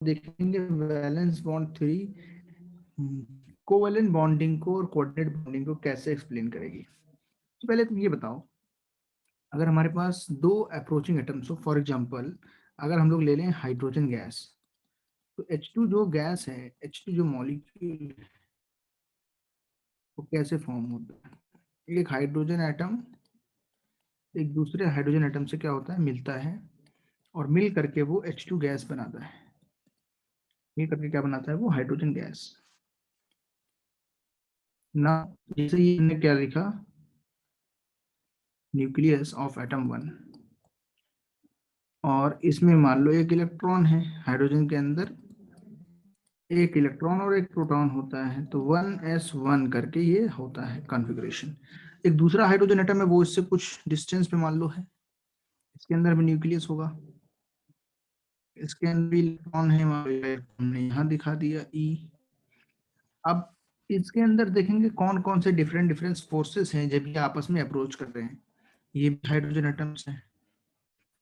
देखेंगे valence bond three covalent bonding को और कोऑर्डिनेट बॉन्डिंग को कैसे एक्सप्लेन करेगी। तो पहले तुम ये बताओ, अगर हमारे पास दो अप्रोचिंग एटम्स हो, फॉर एग्जांपल अगर हम लोग ले लें हाइड्रोजन गैस, तो H2 जो गैस है, H2 जो मॉलिक्यूल, वो कैसे फॉर्म होता है। एक हाइड्रोजन एटम एक दूसरे हाइड्रोजन एटम से क्या होता है, मिलता है, और मिल करके वो H2 गैस बनाता है। मिल करके क्या बनाता है, वो हाइड्रोजन गैस ना। जैसे ये हमने क्या लिखा, न्यूक्लियस ऑफ एटम वन, और इसमें मान लो एक इलेक्ट्रॉन है, हाइड्रोजन के अंदर एक इलेक्ट्रॉन और एक प्रोटॉन होता है, तो 1s1 करके ये होता है कॉन्फ़िगरेशन। एक दूसरा हाइड्रोजन एटम है, वो इससे कुछ डिस्टेंस पे मान लो है, इसके अंदर भी न्यूक्लियस होगा, इसके अंदर भी इलेक्ट्रॉन है, हमने यहाँ दिखा दिया E। अब इसके अंदर देखेंगे कौन कौन से डिफरेंट डिफरेंट फोर्सेस हैं जब ये आपस में अप्रोच कर रहे हैं। ये भी हाइड्रोजन एटम्स हैं,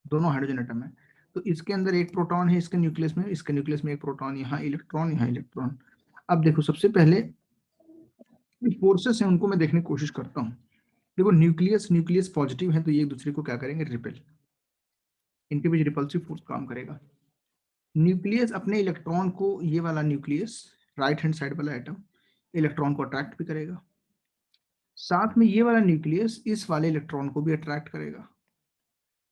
दोनों हाइड्रोजन एटम है, तो इसके अंदर एक प्रोटॉन है, इसके न्यूक्लियस में एक प्रोटॉन, यहाँ इलेक्ट्रॉन, यहाँ इलेक्ट्रॉन। अब देखो, सबसे पहले फोर्सेस हैं उनको मैं देखने की कोशिश करता हूँ। देखो, न्यूक्लियस न्यूक्लियस पॉजिटिव है, तो ये एक दूसरे को क्या करेंगे, रिपेल, इनके बीच रिपल्सिव फोर्स काम करेगा। न्यूक्लियस अपने इलेक्ट्रॉन को, ये वाला न्यूक्लियस राइट हैंड साइड वाला एटम इलेक्ट्रॉन को अट्रैक्ट भी करेगा, साथ में ये वाला न्यूक्लियस इस वाले इलेक्ट्रॉन को भी अट्रैक्ट करेगा,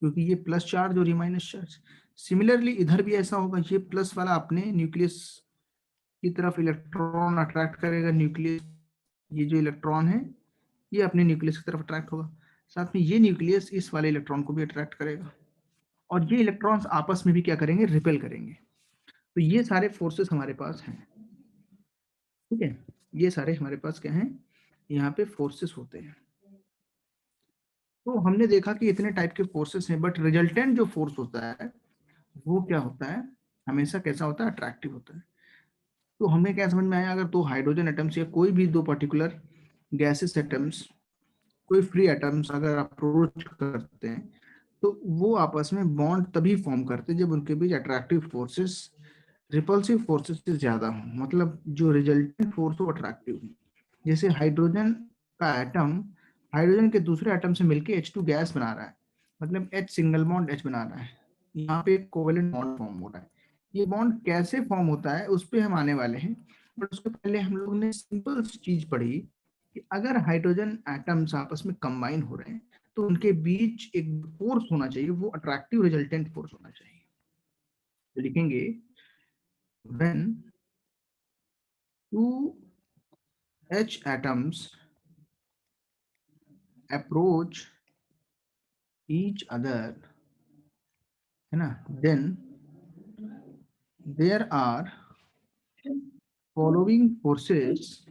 क्योंकि ये प्लस चार्ज और ये माइनस चार्ज। सिमिलरली इधर भी ऐसा होगा, ये प्लस वाला अपने न्यूक्लियस की तरफ इलेक्ट्रॉन अट्रैक्ट करेगा, न्यूक्लियस, ये जो इलेक्ट्रॉन है ये अपने न्यूक्लियस की तरफ अट्रैक्ट होगा, साथ में ये न्यूक्लियस इस वाले इलेक्ट्रॉन को भी अट्रैक्ट करेगा, और ये इलेक्ट्रॉन्स आपस में भी क्या करेंगे, रिपेल करेंगे। तो ये सारे फोर्सेस हमारे पास हैं, ठीक है, ये सारे हमारे पास क्या हैं, यहाँ पे फोर्सेस होते हैं। तो हमने देखा कि इतने टाइप के फोर्सेस हैं, बट रिजल्टेंट जो फोर्स होता है वो क्या होता है, हमेशा कैसा होता है, अट्रैक्टिव होता है। तो हमें क्या समझ में आया, अगर दो हाइड्रोजन एटम्स या कोई भी दो पर्टिकुलर गैसेस एटम्स, कोई फ्री एटम्स अगर अप्रोच करते हैं, तो वो आपस में बॉन्ड तभी फॉर्म करते हैं जब उनके बीच अट्रैक्टिव फोर्सेस रिपल्सिव फोर्सेस से ज्यादा हो, मतलब जो रिजल्टेंट फोर्स हो अट्रैक्टिव हो। जैसे हाइड्रोजन का एटम हाइड्रोजन के दूसरे एटम से मिलके H2 गैस बना रहा है, मतलब H सिंगल बॉन्ड H बना रहा है, यहाँ पे एक कोवेलेंट बॉन्ड फॉर्म हो रहा है। ये बॉन्ड कैसे फॉर्म होता है उस पर हम आने वाले हैं, बट उसके पहले हम लोग ने सिंपल चीज पढ़ी कि अगर हाइड्रोजन एटम्स आपस में कंबाइन हो रहे हैं तो उनके बीच एक फोर्स होना चाहिए, वो अट्रैक्टिव रिजल्टेंट फोर्स होना चाहिए। तो लिखेंगे when two H atoms approach each other, है ना, then there are following forces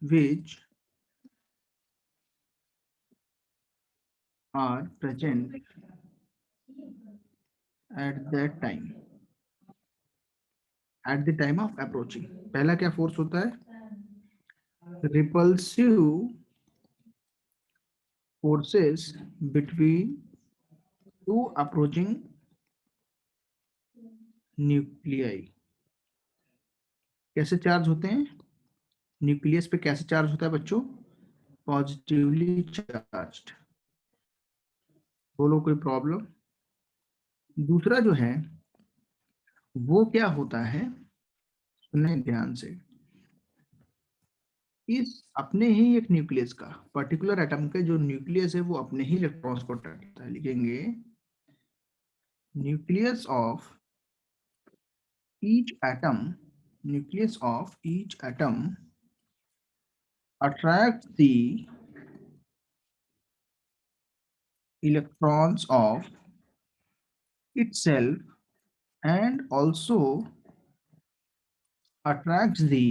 which are present at that time, at the time of approaching। पहला क्या फोर्स होता है, repulsive forces between two approaching nuclei. कैसे चार्ज होते हैं, nucleus पे कैसे चार्ज होता है बच्चों, पॉजिटिवली चार्ज्ड। बोलो कोई प्रॉब्लम। दूसरा जो है वो क्या होता है, सुनने ध्यान से, इस अपने ही एक न्यूक्लियस का, पर्टिकुलर एटम का जो न्यूक्लियस है वो अपने ही इलेक्ट्रॉन्स को अट्रैक्ट करता है। लिखेंगे nucleus of each atom, nucleus of each atom attracts the electrons of itself and also attracts the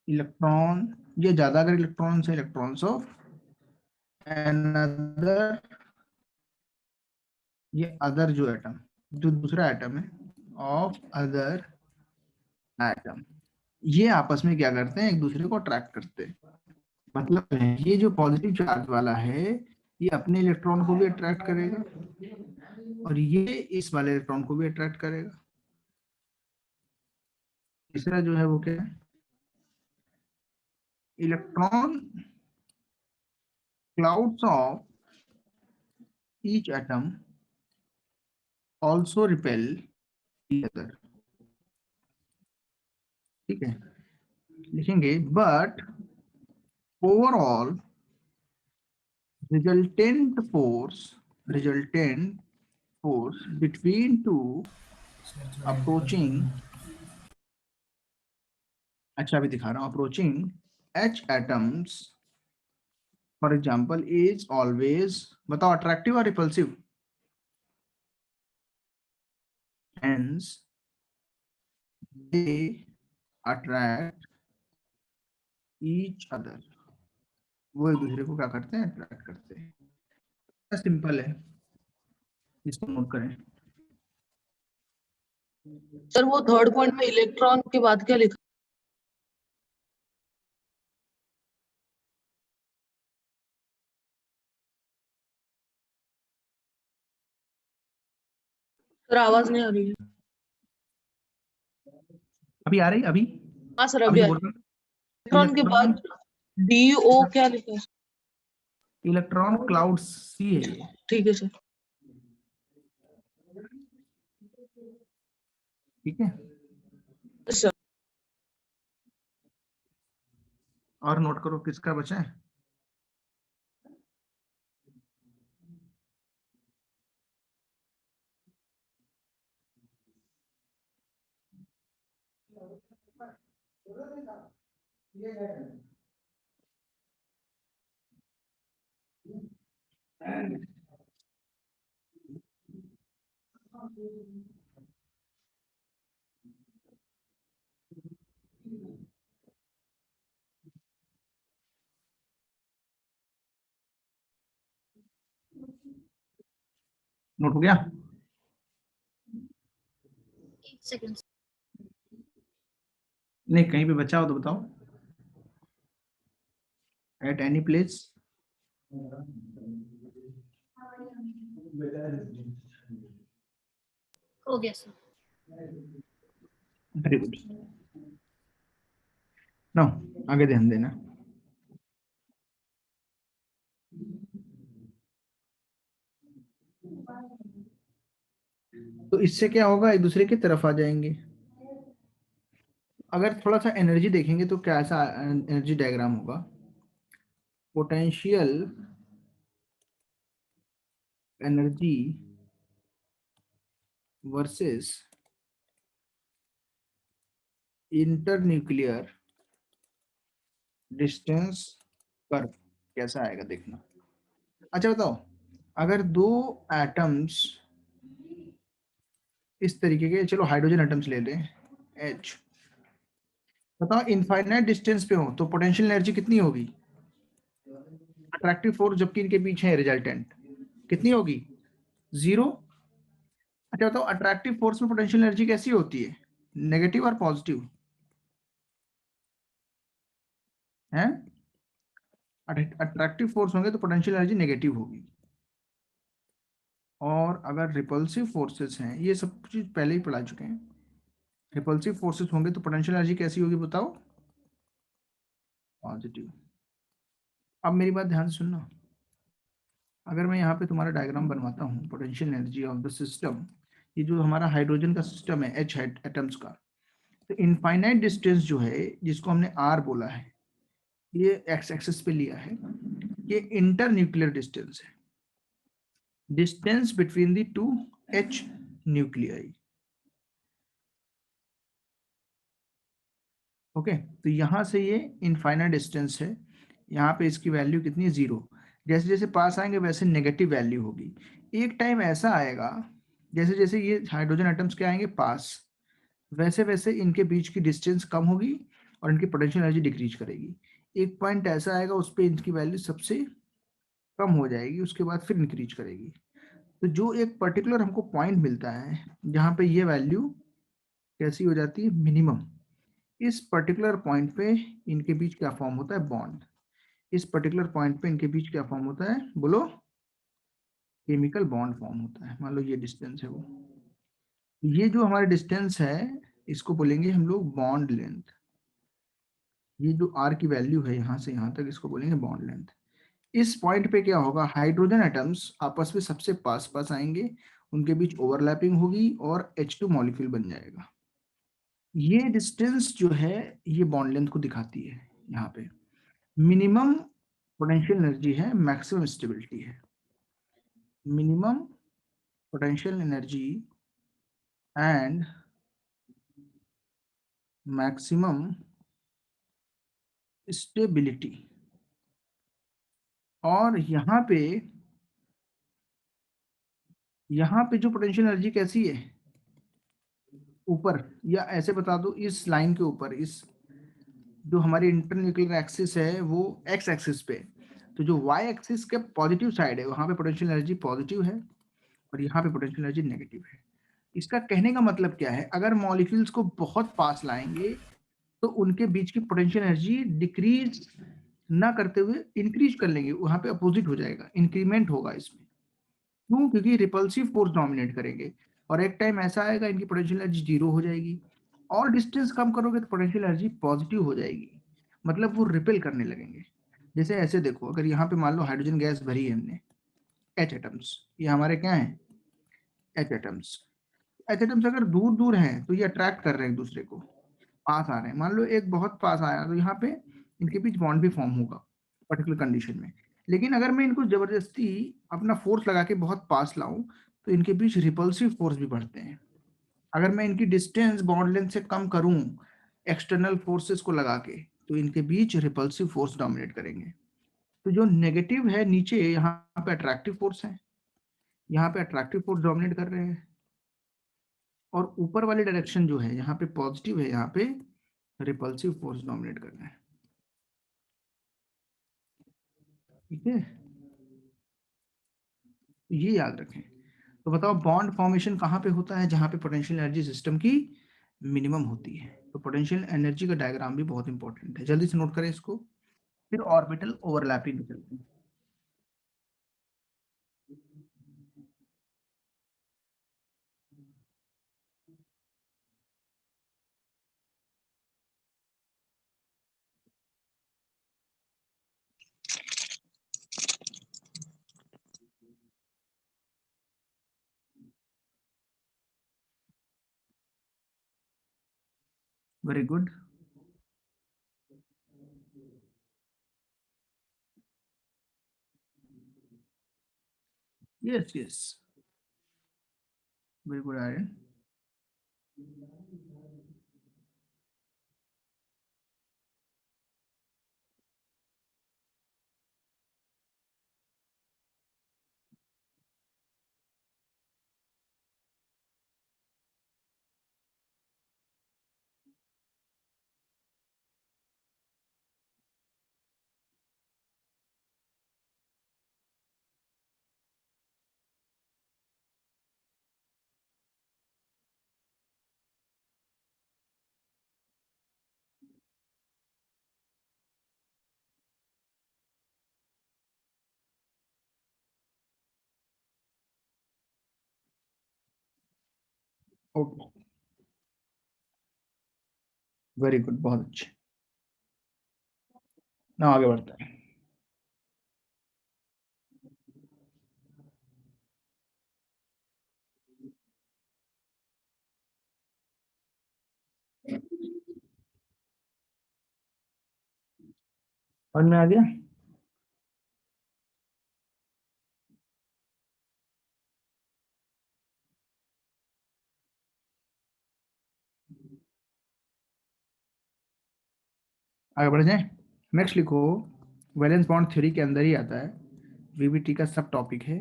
electron, ये ज्यादा अगर इलेक्ट्रॉन्स है, इलेक्ट्रॉन्स ऑफ अनदर, ये अदर जो एटम, जो दूसरा एटम है, ऑफ अदर एटम, ये आपस में क्या करते हैं, एक दूसरे को अट्रैक्ट करते हैं। मतलब है ये जो पॉजिटिव चार्ज वाला है ये अपने इलेक्ट्रॉन को भी अट्रैक्ट करेगा और ये इस वाले इलेक्ट्रॉन को भी अट्रैक्ट करेगा। तीसरा जो है वो क्या है, electron clouds of each atom also repel each other। ठीक है, लिखेंगे but overall resultant force between two approaching, अच्छा अभी दिखा रहा हूं, approaching H atoms for example is always, बताओ attractive or repulsive? Hence they attract each other, वो एक दूसरे को क्या करते हैं, अट्रैक्ट करते हैं। सिंपल है, इसको नोट करें। सर वो थर्ड पॉइंट में इलेक्ट्रॉन के बाद क्या लिखा? सर आवाज नहीं आ रही है। अभी आ रही, अभी हाँ सर अभी अभी बोल रहा हूं। इलेक्ट्रॉन के बाद DO क्या लिखा है? इलेक्ट्रॉन क्लाउड सी है ये। ठीक है सर। ठीक है, सर और नोट करो किसका बचा है। नोट हो गया? एक सेकंड। नहीं, कहीं पे बचा हो तो बताओ, एट एनी प्लेस। हो गया सर। Very good. नो, आगे ध्यान देना। तो इससे क्या होगा, एक दूसरे की तरफ आ जाएंगे। अगर थोड़ा सा एनर्जी देखेंगे तो क्या ऐसा एनर्जी डायग्राम होगा, potential energy versus internuclear distance curve, कैसा आएगा देखना। अच्छा बताओ, अगर दो एटम्स इस तरीके के, चलो हाइड्रोजन एटम्स ले लें H, बताओ इनफाइनाइट डिस्टेंस पे हो तो पोटेंशियल एनर्जी कितनी होगी, अट्रैक्टिव फोर्स जबकि इनके बीच है रिजल्टेंट, कितनी होगी, 0। अच्छा बताओ, अट्रैक्टिव फोर्स में पोटेंशियल एनर्जी कैसी होती है, नेगेटिव और पॉजिटिव है? अट्रैक्टिव फोर्स होंगे तो पोटेंशियल एनर्जी नेगेटिव होगी। और अगर रिपल्सिव फोर्सेस हैं, ये सब चीज पहले ही पढ़ा चुके हैं, रिपल्सिव फोर्सेस होंगे तो पोटेंशियल एनर्जी कैसी होगी बताओ, पॉजिटिव। अब मेरी बात ध्यान से सुनना, अगर मैं यहाँ पे तुम्हारा डायग्राम बनवाता हूँ potential energy of the system, ये जो हमारा हाइड्रोजन का सिस्टम है H एटम्स का, तो इनफाइनाइट डिस्टेंस जो है जिसको हमने R बोला है, ये एक्स एक्सिस पे लिया है, ये इंटर न्यूक्लियर डिस्टेंस है, distance between the two H nuclei. Okay, तो यहाँ से ये इनफाइनाइट डिस्टेंस है, यहाँ पे इसकी वैल्यू कितनी है, 0। जैसे जैसे पास आएंगे वैसे नेगेटिव वैल्यू होगी। एक टाइम ऐसा आएगा जैसे जैसे ये हाइड्रोजन एटम्स के आएंगे पास, वैसे वैसे इनके बीच की डिस्टेंस कम होगी और इनकी पोटेंशियल एनर्जी डिक्रीज करेगी। एक पॉइंट ऐसा आएगा उस पर इनकी वैल्यू सबसे कम हो जाएगी, उसके बाद फिर इंक्रीज करेगी। तो जो एक पर्टिकुलर हमको पॉइंट मिलता है जहाँ पे ये वैल्यू कैसी हो जाती है, मिनिमम, इस पर्टिकुलर पॉइंट पे इनके बीच क्या फॉर्म होता है, बॉन्ड। इस पर्टिकुलर पॉइंट पे इनके बीच क्या फॉर्म होता है, बोलो, केमिकल बॉन्ड फॉर्म होता है। मान लो ये डिस्टेंस है वो, ये जो हमारा डिस्टेंस है इसको बोलेंगे हम लोग बॉन्ड लेंथ। ये जो आर की वैल्यू है यहाँ से यहाँ तक, इसको बोलेंगे बॉन्ड लेंथ। इस पॉइंट पे क्या होगा, हाइड्रोजन एटम्स आपस में सबसे पास पास आएंगे, उनके बीच ओवरलैपिंग होगी और H2 मॉलिक्यूल बन जाएगा। ये डिस्टेंस जो है ये बॉन्ड लेंथ को दिखाती है। यहाँ पे मिनिमम पोटेंशियल एनर्जी है, मैक्सिमम स्टेबिलिटी है। Minimum potential energy and maximum stability. और यहाँ पे जो पोटेंशियल एनर्जी कैसी है, ऊपर, या ऐसे बता दो इस लाइन के ऊपर, इस जो हमारी इंटरन्यूक्लियर एक्सिस है वो एक्स एक्सिस पे, तो जो वाई एक्सिस के पॉजिटिव साइड है वहां पे पोटेंशियल एनर्जी पॉजिटिव है और यहाँ पे पोटेंशियल एनर्जी नेगेटिव है। इसका कहने का मतलब क्या है, अगर मॉलिक्यूल्स को बहुत पास लाएंगे तो उनके बीच की पोटेंशियल एनर्जी डिक्रीज ना करते हुए इंक्रीज कर लेंगे, वहां पे अपोजिट हो जाएगा, इंक्रीमेंट होगा इसमें। क्यों? क्योंकि रिपल्सिव फोर्स डोमिनेट करेंगे और एक टाइम ऐसा आएगा इनकी पोटेंशियल एनर्जी जीरो हो जाएगी। और डिस्टेंस कम करोगे तो पोटेंशियल एनर्जी पॉजिटिव हो जाएगी, मतलब वो रिपेल करने लगेंगे। जैसे ऐसे देखो, अगर यहाँ पे मान लो हाइड्रोजन गैस भरी है हमने, एच एटम्स, ये हमारे क्या है, एच एटम्स। एच एटम्स अगर दूर दूर हैं तो ये अट्रैक्ट कर रहे हैं एक दूसरे को, पास आ रहे हैं। मान लो एक बहुत पास आया तो यहाँ पे इनके बीच बॉन्ड भी फॉर्म होगा पर्टिकुलर कंडीशन में। लेकिन अगर मैं इनको जबरदस्ती अपना फोर्स लगा के बहुत पास लाऊं तो इनके बीच रिपल्सिव फोर्स भी बढ़ते हैं। अगर मैं इनकी डिस्टेंस बॉन्ड लेंथ से कम करूं एक्सटर्नल फोर्सेस को लगा के, तो इनके बीच रिपल्सिव फोर्स डोमिनेट करेंगे। तो जो नेगेटिव है नीचे, यहाँ पे अट्रैक्टिव फोर्स है, यहाँ पे अट्रैक्टिव फोर्स डोमिनेट कर रहे हैं। और ऊपर वाली डायरेक्शन जो है यहाँ पे पॉजिटिव है, यहाँ पे रिपल्सिव फोर्स डोमिनेट कर रहे हैं। ठीक है, तो ये याद रखें। तो बताओ बॉन्ड फॉर्मेशन कहाँ पे होता है, जहाँ पे पोटेंशियल एनर्जी सिस्टम की मिनिमम होती है। तो पोटेंशियल एनर्जी का डायग्राम भी बहुत इंपॉर्टेंट है, जल्दी से नोट करें इसको। फिर ऑर्बिटल ओवरलैपिंग चलते हैं। Very good. Yes yes, very good Aryan. Okay, very good, बहुत अच्छे। ना आगे बढ़ते हैं। और मैं आ गया। आगे बढ़ जाए, नेक्स्ट लिखो। वैलेंस बॉन्ड थ्योरी के अंदर ही आता है, वीबीटी का सब टॉपिक है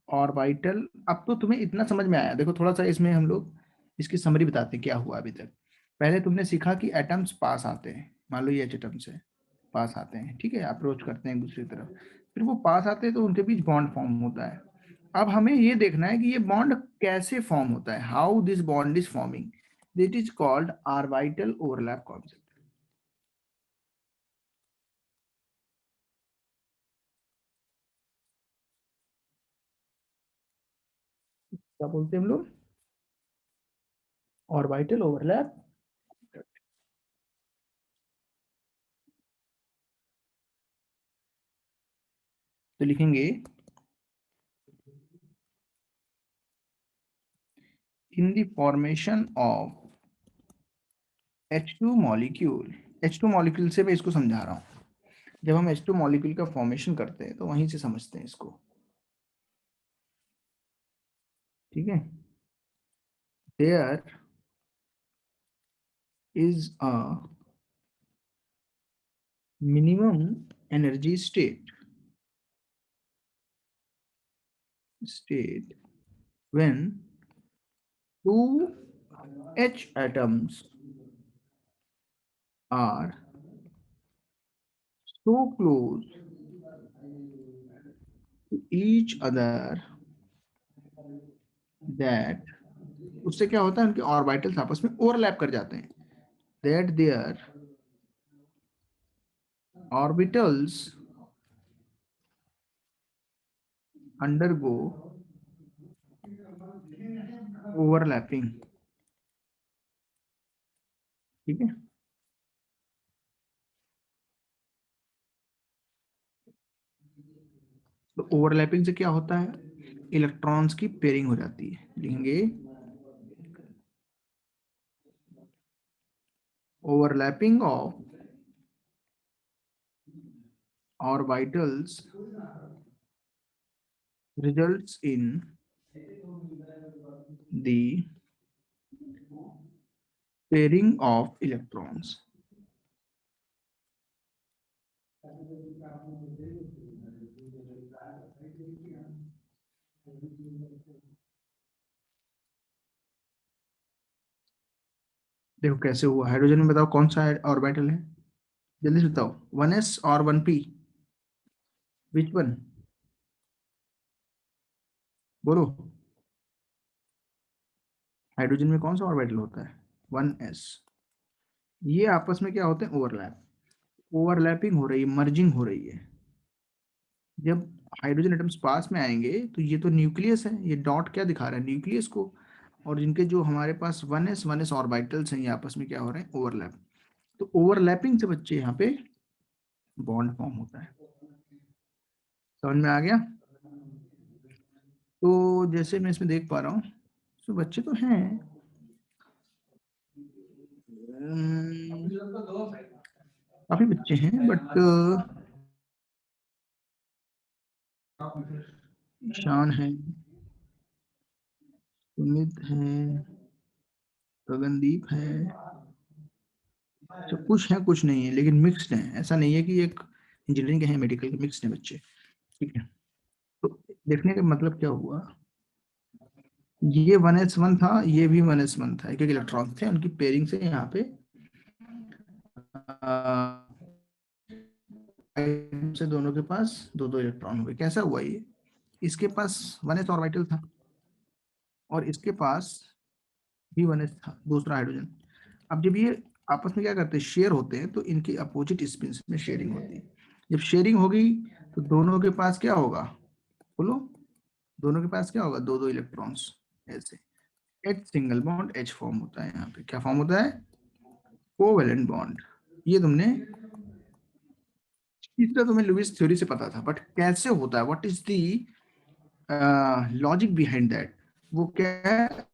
ऑर्बिटल। अब तो तुम्हें इतना समझ में आया, देखो थोड़ा सा इसमें हम लोग इसकी समरी बताते हैं क्या हुआ अभी तक। पहले तुमने सीखा कि एटम्स पास आते हैं, मान लो ये एटम्स है, पास आते हैं, ठीक है, अप्रोच करते हैं एक दूसरी तरफ, फिर वो पास आते हैं तो उनके बीच बॉन्ड फॉर्म होता है। अब हमें ये देखना है कि ये बॉन्ड कैसे फॉर्म होता है, how this bond is forming, that is called orbital overlap concept. क्या बोलते हैं हम लोग, ऑर्बिटल ओवरलैप। तो लिखेंगे in the formation of H2 molecule. H2 molecule से मैं इसको समझा रहा हूँ, जब हम H2 मॉलिक्यूल का फॉर्मेशन करते हैं तो वहीं से समझते हैं इसको, ठीक है। There is a minimum energy state when two H atoms are so close to each other that, उससे क्या होता है, उनके ऑर्बिटल्स आपस में ओवरलैप कर जाते हैं, that their orbitals undergo overlapping, ठीक है। तो ओवरलैपिंग से क्या होता है, इलेक्ट्रॉन्स की पेयरिंग हो जाती है, लिखेंगे overlapping of orbitals results in the pairing of electrons। देखो कैसे हुआ, हाइड्रोजन में बताओ कौन सा ऑर्बिटल है, जल्दी से बताओ, 1s और 1p, विच वन, बोलो। हाइड्रोजन में कौन सा ऑर्बिटल होता है, 1s। ये आपस में क्या होते हैं, ओवरलैपिंग हो रही है, मर्जिंग हो रही है। जब हाइड्रोजन एटम्स पास में आएंगे तो ये तो न्यूक्लियस है, ये डॉट क्या दिखा रहा है, न्यूक्लियस को, और जिनके जो हमारे पास 1s ऑर्बिटल्स हैं, ये आपस में क्या हो रहे हैं, ओवरलैप। तो ओवरलैपिंग से बच्चे यहाँ पे बॉन्ड फॉर्म होता है, समझ में आ गया। तो जैसे मैं इसमें देख पा रहा हूँ, तो बच्चे तो हैं, काफी बच्चे हैं, बट ईशान है, सुमित है, गगनदीप है, तो कुछ है कुछ नहीं है, लेकिन मिक्स्ड है, ऐसा नहीं है कि एक इंजीनियरिंग के हैं मेडिकल के, मिक्स्ड है बच्चे, ठीक है। तो देखने का मतलब क्या हुआ, ये 1s1 था, ये भी 1s1 था, एक एक इलेक्ट्रॉन थे, उनकी पेयरिंग से यहाँ पे से दोनों के पास दो दो इलेक्ट्रॉन हुए। कैसा हुआ ये, इसके पास 1s ऑर्बिटल था और इसके पास भी 1s था, दूसरा हाइड्रोजन। अब जब ये आपस में क्या करते हैं, शेयर होते हैं, तो इनकी अपोजिट स्पिन में शेयरिंग होती है। जब शेयरिंग होगी तो दोनों के पास क्या होगा, बोलो, दोनों के पास क्या होगा, दो दो इलेक्ट्रॉन्स, ऐसे H single bond H form होता है, यहाँ पे क्या फॉर्म होता है, कोवेलेंट बॉन्ड। ये तुमने, तीसरा तुम्हें लुईस थ्योरी से पता था, बट कैसे होता है, what is the logic behind that, वो क्या है,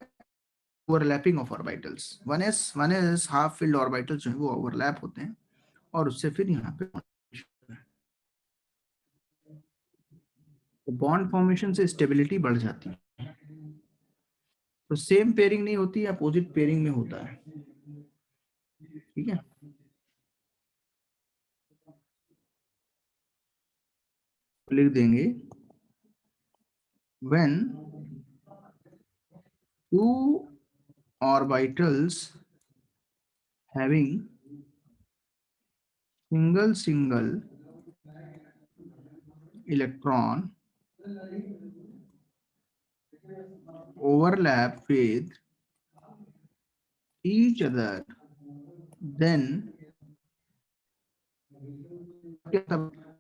overlapping of orbitals, 1s half field orbitals जो है वो ओवरलैप होते हैं, और उससे फिर यहाँ पे बॉन्ड फॉर्मेशन से स्टेबिलिटी बढ़ जाती है। तो सेम पेयरिंग नहीं होती, अपोजिट पेयरिंग में होता है, ठीक है। तो लिख देंगे when two orbitals having single electron overlap with each other, then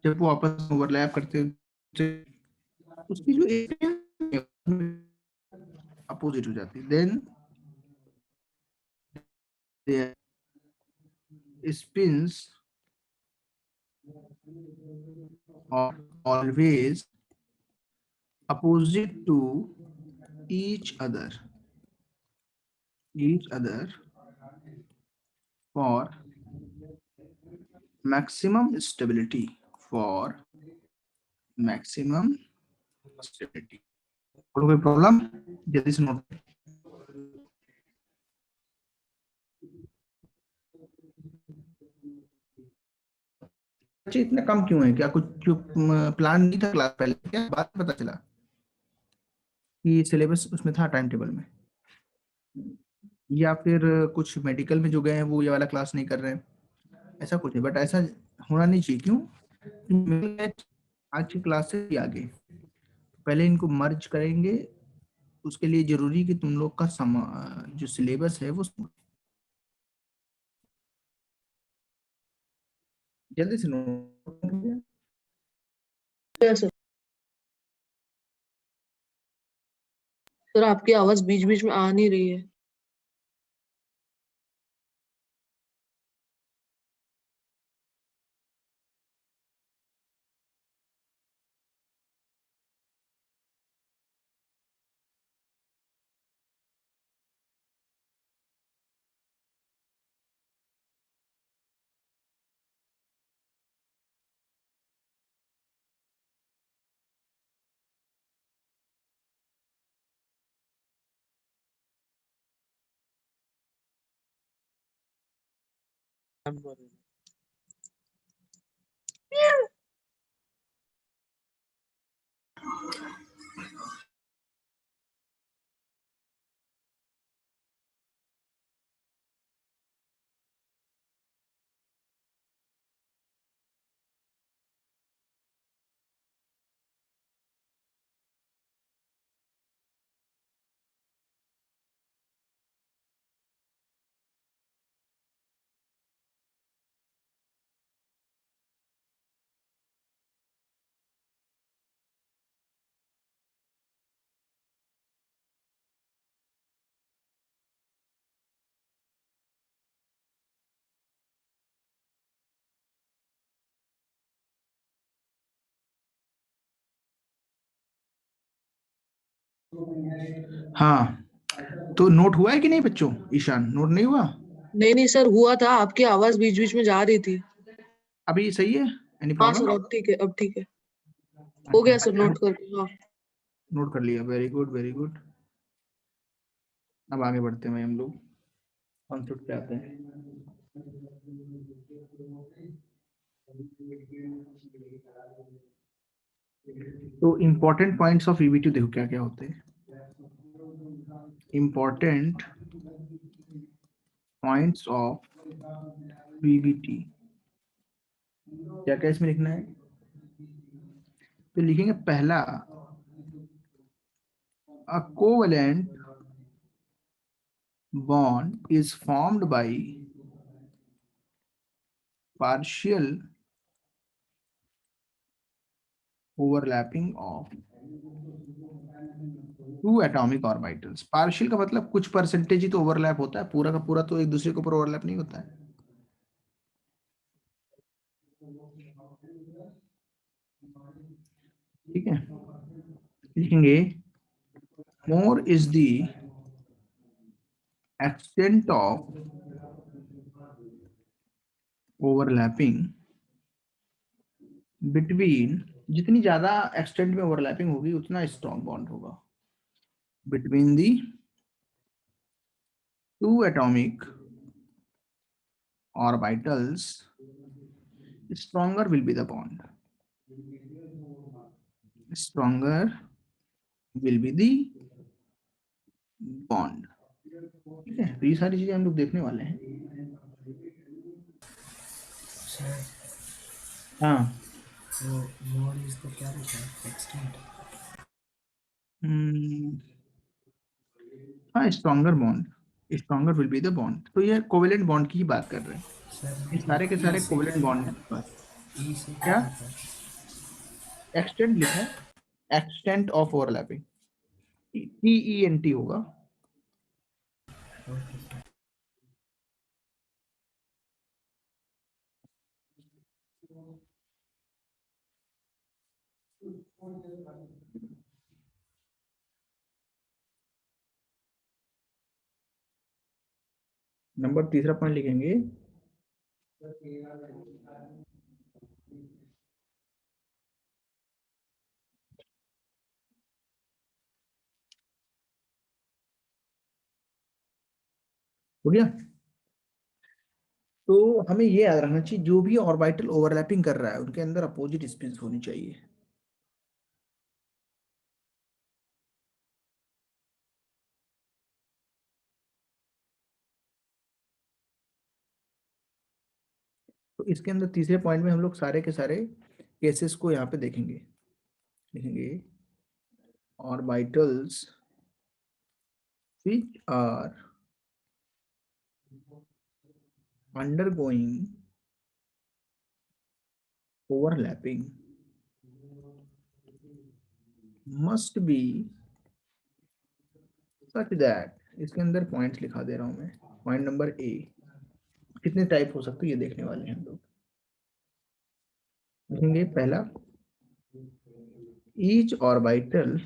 जब वो आपस में ओवरलैप करते हैं, उसकी जो अपोजिट हो जाती है, then spins are always opposite to each other for maximum stability. कोई प्रॉब्लम? जल्दी से नोट। बच्चे इतने कम क्यों है? क्या कुछ प्लान नहीं था क्लास पहले? क्या बात पता चला कि सिलेबस उसमें था टाइम टेबल में, या फिर कुछ मेडिकल में जो गए हैं वो ये वाला क्लास नहीं कर रहे हैं, ऐसा कुछ है? बट ऐसा होना नहीं चाहिए। क्यों? आज की क्लास से आगे पहले इनको मर्ज करेंगे, उसके लिए जरूरी कि तुम लोग का जो सिलेबस है वो जल्दी से नोट। सर आपकी आवाज बीच बीच में आ नहीं रही है। हाँ, तो नोट हुआ है कि नहीं बच्चों? ईशान, नोट नहीं हुआ? नहीं सर, हुआ था, आपकी आवाज बीच बीच में जा रही थी। अभी सही है? एनी हाँ प्रॉब्लम? सर, अब ठीक है, अब ठीक है, हो गया सर, नोट कर। हाँ नोट कर लिया, वेरी गुड वेरी गुड। अब आगे बढ़ते हैं भाई, हम लोग कॉन्सेप्ट पे आते हैं। तो इम्पोर्टेंट पॉइंट्स ऑफ ईवीटी देखो क्या क्या होते हैं। इम्पोर्टेंट पॉइंट्स ऑफ वीवीटी क्या क्या इसमें लिखना है? तो लिखेंगे पहला, a covalent bond is formed by partial overlapping of two atomic orbitals. Partial का मतलब कुछ परसेंटेज ही तो ओवरलैप होता है, पूरा का पूरा तो एक दूसरे के ऊपर ओवरलैप नहीं होता है। ठीक है, लिखेंगे more is the extent of overlapping between, जितनी ज्यादा एक्सटेंट में ओवरलैपिंग होगी उतना स्ट्रॉन्ग बॉन्ड होगा between the two atomic orbitals, stronger will be the bond. Stronger will be the bond. ठीक है, तो ये सारी चीजें हम लोग देखने वाले हैं। हाँ, So what is the क्या लिखा है? Extent. हाँ, stronger bond, stronger will be the bond. तो ये कोवेलेंट बॉन्ड की ही बात कर रहे हैं, ये सारे के सारे कोवेलेंट बॉन्ड हैं बस। E से क्या लिखा है? एक्सटेंट लिखा है? Extent of overlapping. TENT होगा। नंबर तीसरा पॉइंट लिखेंगे, हो गया। तो हमें ये याद रखना चाहिए, जो भी ऑर्बिटल ओवरलैपिंग कर रहा है उनके अंदर अपोजिट स्पिन होनी चाहिए। तो इसके अंदर तीसरे पॉइंट में हम लोग सारे के सारे केसेस को यहाँ पे देखेंगे, लिखेंगे orbitals which are undergoing overlapping must be such that, इसके अंदर पॉइंट्स लिखा दे रहा हूं मैं। पॉइंट नंबर ए, कितने टाइप हो सकते हैं ये देखने वाले हैं हम लोग। लिखेंगे पहला, each orbital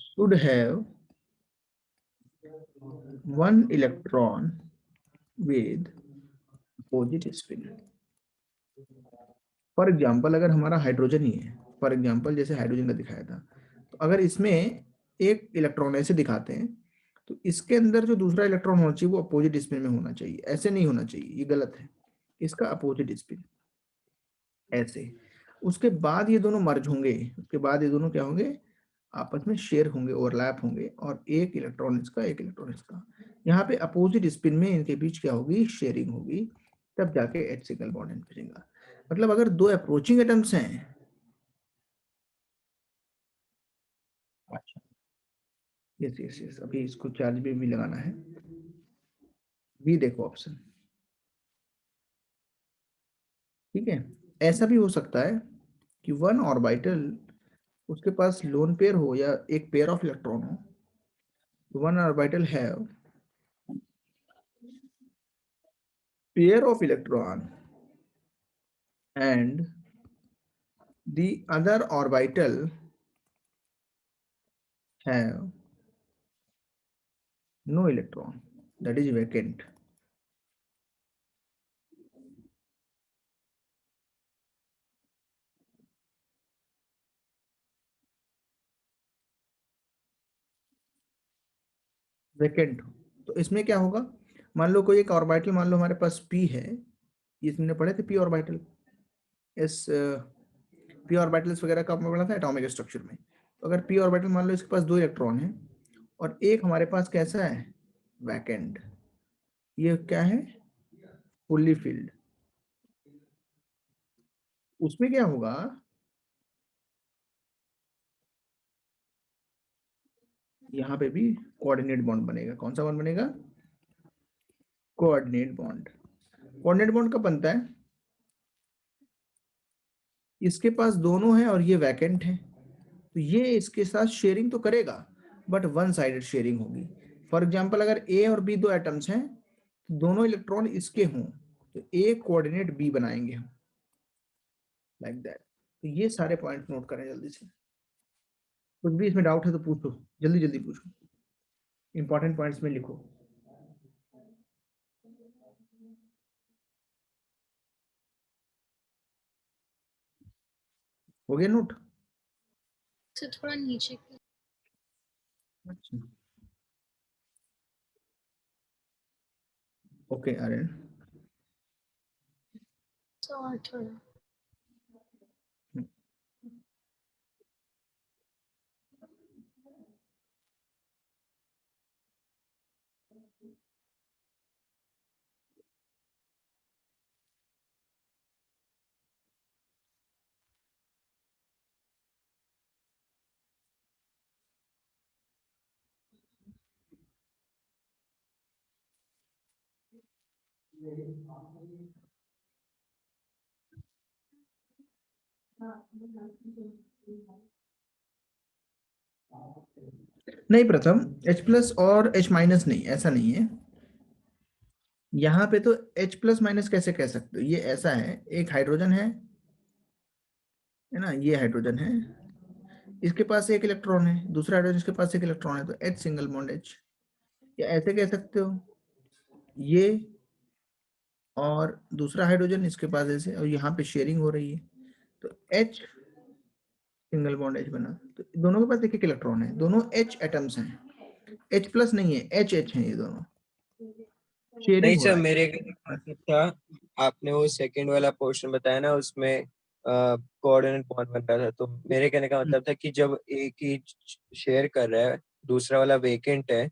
should have one electron with opposite spin। For example अगर हमारा हाइड्रोजन ही है, फॉर एग्जाम्पल जैसे हाइड्रोजन का दिखाया था, तो अगर इसमें एक इलेक्ट्रॉन ऐसे दिखाते हैं तो इसके अंदर जो दूसरा इलेक्ट्रॉन होना चाहिए वो अपोजिट स्पिन में होना चाहिए, ऐसे नहीं होना चाहिए, ये गलत है। इसका अपोजिट स्पिन ऐसे, उसके बाद ये दोनों मर्ज होंगे, उसके बाद ये दोनों क्या होंगे, आपस में शेयर होंगे, ओवरलैप होंगे, और एक इलेक्ट्रॉन इसका एक इलेक्ट्रॉन इसका, यहाँ पे अपोजिट स्पिन में इनके बीच क्या होगी, शेयरिंग होगी, तब जाके H सिंगल बॉन्ड बचेगा। मतलब अगर दो अप्रोचिंग एटम्स हैं, अच्छा यस यस यस, अभी इसको चार्ज भी लगाना है, बी देखो ऑप्शन, ठीक है। ऐसा भी हो सकता है कि वन ऑर्बिटल उसके पास लोन पेयर हो या एक पेयर ऑफ इलेक्ट्रॉन हो, one orbital have pair of electron and the other orbital have no electron, that is vacant। Vacant, तो इसमें क्या होगा, मान लो कोई एक ऑर्बिटल, मान लो हमारे पास p है, ये तुमने पढ़े थे p ऑर्बिटल, इस p ऑर्बिटल्स वगैरह का पढ़ा था एटॉमिक स्ट्रक्चर में। तो अगर p ऑर्बिटल मान लो इसके पास दो इलेक्ट्रॉन है और एक हमारे पास कैसा है, वैकेंट, ये क्या है, फुल्ली फिल्ड, उसमें क्या होगा, यहाँ पे भी कोऑर्डिनेट बॉन्ड बनेगा। कौन सा बॉन्ड बनेगा, कोऑर्डिनेट बॉन्ड। कोऑर्डिनेट बॉन्ड कब बनता है, इसके पास दोनों है और ये वैकेंट है, तो ये इसके साथ शेयरिंग तो करेगा बट वन साइडेड शेयरिंग होगी। फॉर एग्जांपल अगर ए और बी दो एटम्स हैं, तो दोनों इलेक्ट्रॉन इसके हों तो ए कोऑर्डिनेट बी बनाएंगे हम, लाइक दैट। तो ये सारे पॉइंट नोट करें जल्दी से, कुछ भी इसमें डाउट है तो पूछो, जल्दी जल्दी पूछो, इंपॉर्टेंट पॉइंट्स में लिखो। हो गया नोट, सर थोड़ा नीचे की। अच्छा ओके आर्यन, सर थोड़ा नहीं प्रथम, H प्लस और H माइनस नहीं, ऐसा नहीं है। यहाँ पे तो H प्लस माइनस कैसे कह सकते हो, ये ऐसा है, एक हाइड्रोजन है ना, ये हाइड्रोजन है, इसके पास एक इलेक्ट्रॉन है, दूसरा हाइड्रोजन इसके पास एक इलेक्ट्रॉन है, तो H सिंगल बॉन्ड H, या ऐसे कह सकते हो, ये और दूसरा हाइड्रोजन इसके पास ऐसे, और यहाँ पे शेयरिंग हो रही है, तो H सिंगल बॉन्ड H बना। तो दोनों के पास देखिए इलेक्ट्रॉन है, दोनों H एटम्स हैं, H प्लस नहीं है, H H है, ये दोनों शेयरिंग नहीं हो सर, रहा है। मेरे कहने का मतलब था, आपने वो सेकंड वाला पोर्शन बताया ना, उसमें कोऑर्डिनेट बॉन्ड बन रहा था, तो मेरे कहने का मतलब था कि जब एक ही शेयर कर रहा है, दूसरा वाला वेकेंट है,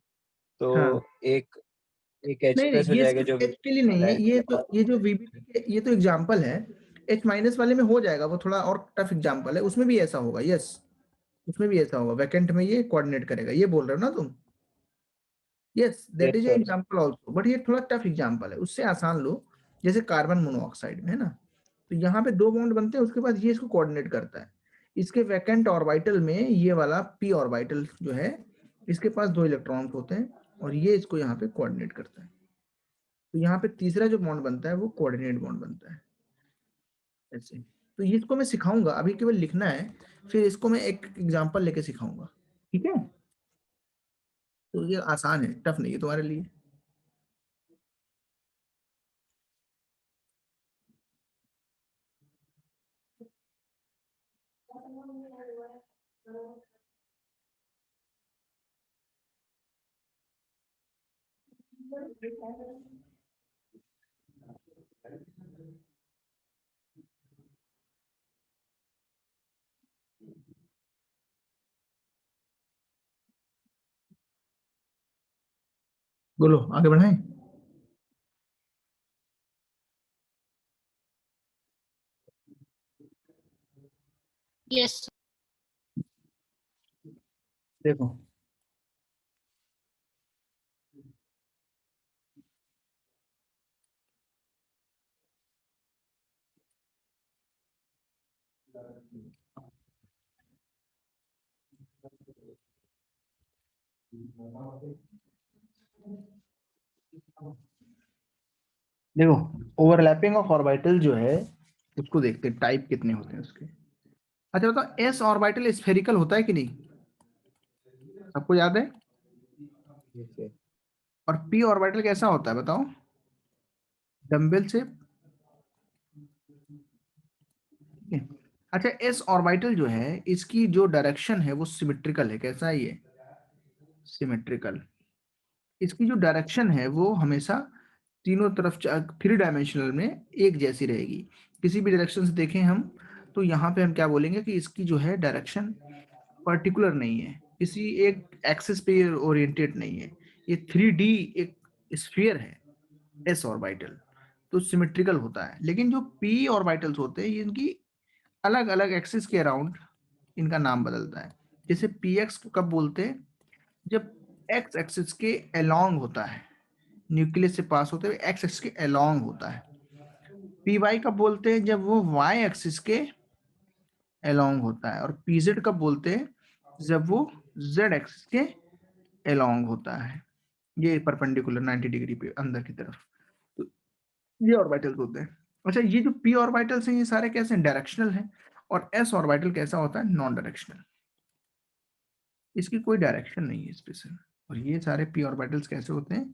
तो हाँ, एक H नहीं प्लस हो ये जाएगा सिर्फ जो H के लिए नहीं है, ये जो VBT के, ये तो एग्जांपल है, H माइनस वाले में हो जाएगा, वो थोड़ा और टफ एग्जांपल है, उसमें भी ऐसा होगा, यस उसमें भी ऐसा होगा, वैकेंट में ये कोऑर्डिनेट करेगा, ये बोल रहे हो ना तुम, yes that yes is sir. Example also, but ये थोड़ा टफ एग्जांपल है, उससे आसान लो, जैसे कार्बन मोनोऑक्साइड में है ना, तो यहाँ पे 2 बॉन्ड बनते हैं, उसके बाद ये इसको कोऑर्डिनेट करता है, इसके वैकेंट ऑर्बिटल में ये वाला p ऑर्बिटल जो है, इसके पास 2 इलेक्ट्रॉन्स होते हैं, और ये इसको यहाँ पे कोऑर्डिनेट करता है, तो यहाँ पे तीसरा जो बॉन्ड बनता है वो कोऑर्डिनेट बॉन्ड बनता है ऐसे। तो ये इसको मैं सिखाऊंगा, अभी केवल लिखना है, फिर इसको मैं एक एग्जांपल लेके सिखाऊंगा, ठीक है। तो ये आसान है, टफ नहीं है तुम्हारे लिए। बोलो आगे बढ़ाएं। यस देखो देखो ओवरलैपिंग ऑफ ऑर्बिटल जो है, उसको देखते हैं टाइप कितने होते हैं उसके। अच्छा बताओ, एस ऑर्बिटल स्फेरिकल होता है कि नहीं, सबको याद है, और पी ऑर्बिटल कैसा होता है बताओ, डम्बल से। अच्छा एस ऑर्बिटल जो है, इसकी जो डायरेक्शन है वो सिमेट्रिकल है, कैसा है ये, सिमेट्रिकल, इसकी जो डायरेक्शन है वो हमेशा तीनों तरफ 3 डायमेंशनल में एक जैसी रहेगी, किसी भी डायरेक्शन से देखें हम, तो यहाँ पे हम क्या बोलेंगे कि इसकी जो है डायरेक्शन पर्टिकुलर नहीं है, किसी एक एक्सिस पे ओरिएंटेड नहीं है, ये 3D एक स्फीयर है एस ऑर्बिटल, तो सिमेट्रिकल होता है। लेकिन जो पी ऑर्बिटल्स होते हैं, ये इनकी अलग अलग एक्सिस के अराउंड इनका नाम बदलता है। जैसे पी एक्स को कब बोलते हैं, जब एक्स एक्सिस के अलोंग होता है, न्यूक्लियस से पास होते हुए एक्स एक्सिस के अलोंग होता है। पी वाई कब बोलते हैं, जब वो वाई एक्सिस के अलोंग होता है। और पीजेड कब बोलते हैं, जब वो जेड एक्सिस के अलोंग होता है, ये परपेंडिकुलर 90 डिग्री पे अंदर की तरफ, तो ये ऑर्बिटल्स होते हैं। अच्छा ये जो पी ऑर्बिटल्स हैं, ये सारे कैसे हैं, डायरेक्शनल हैं, और एस ऑर्बिटल कैसा होता है, नॉन डायरेक्शनल, इसकी कोई डायरेक्शन नहीं है स्पेशल। और ये सारे पी ऑर्बिटल्स कैसे होते हैं,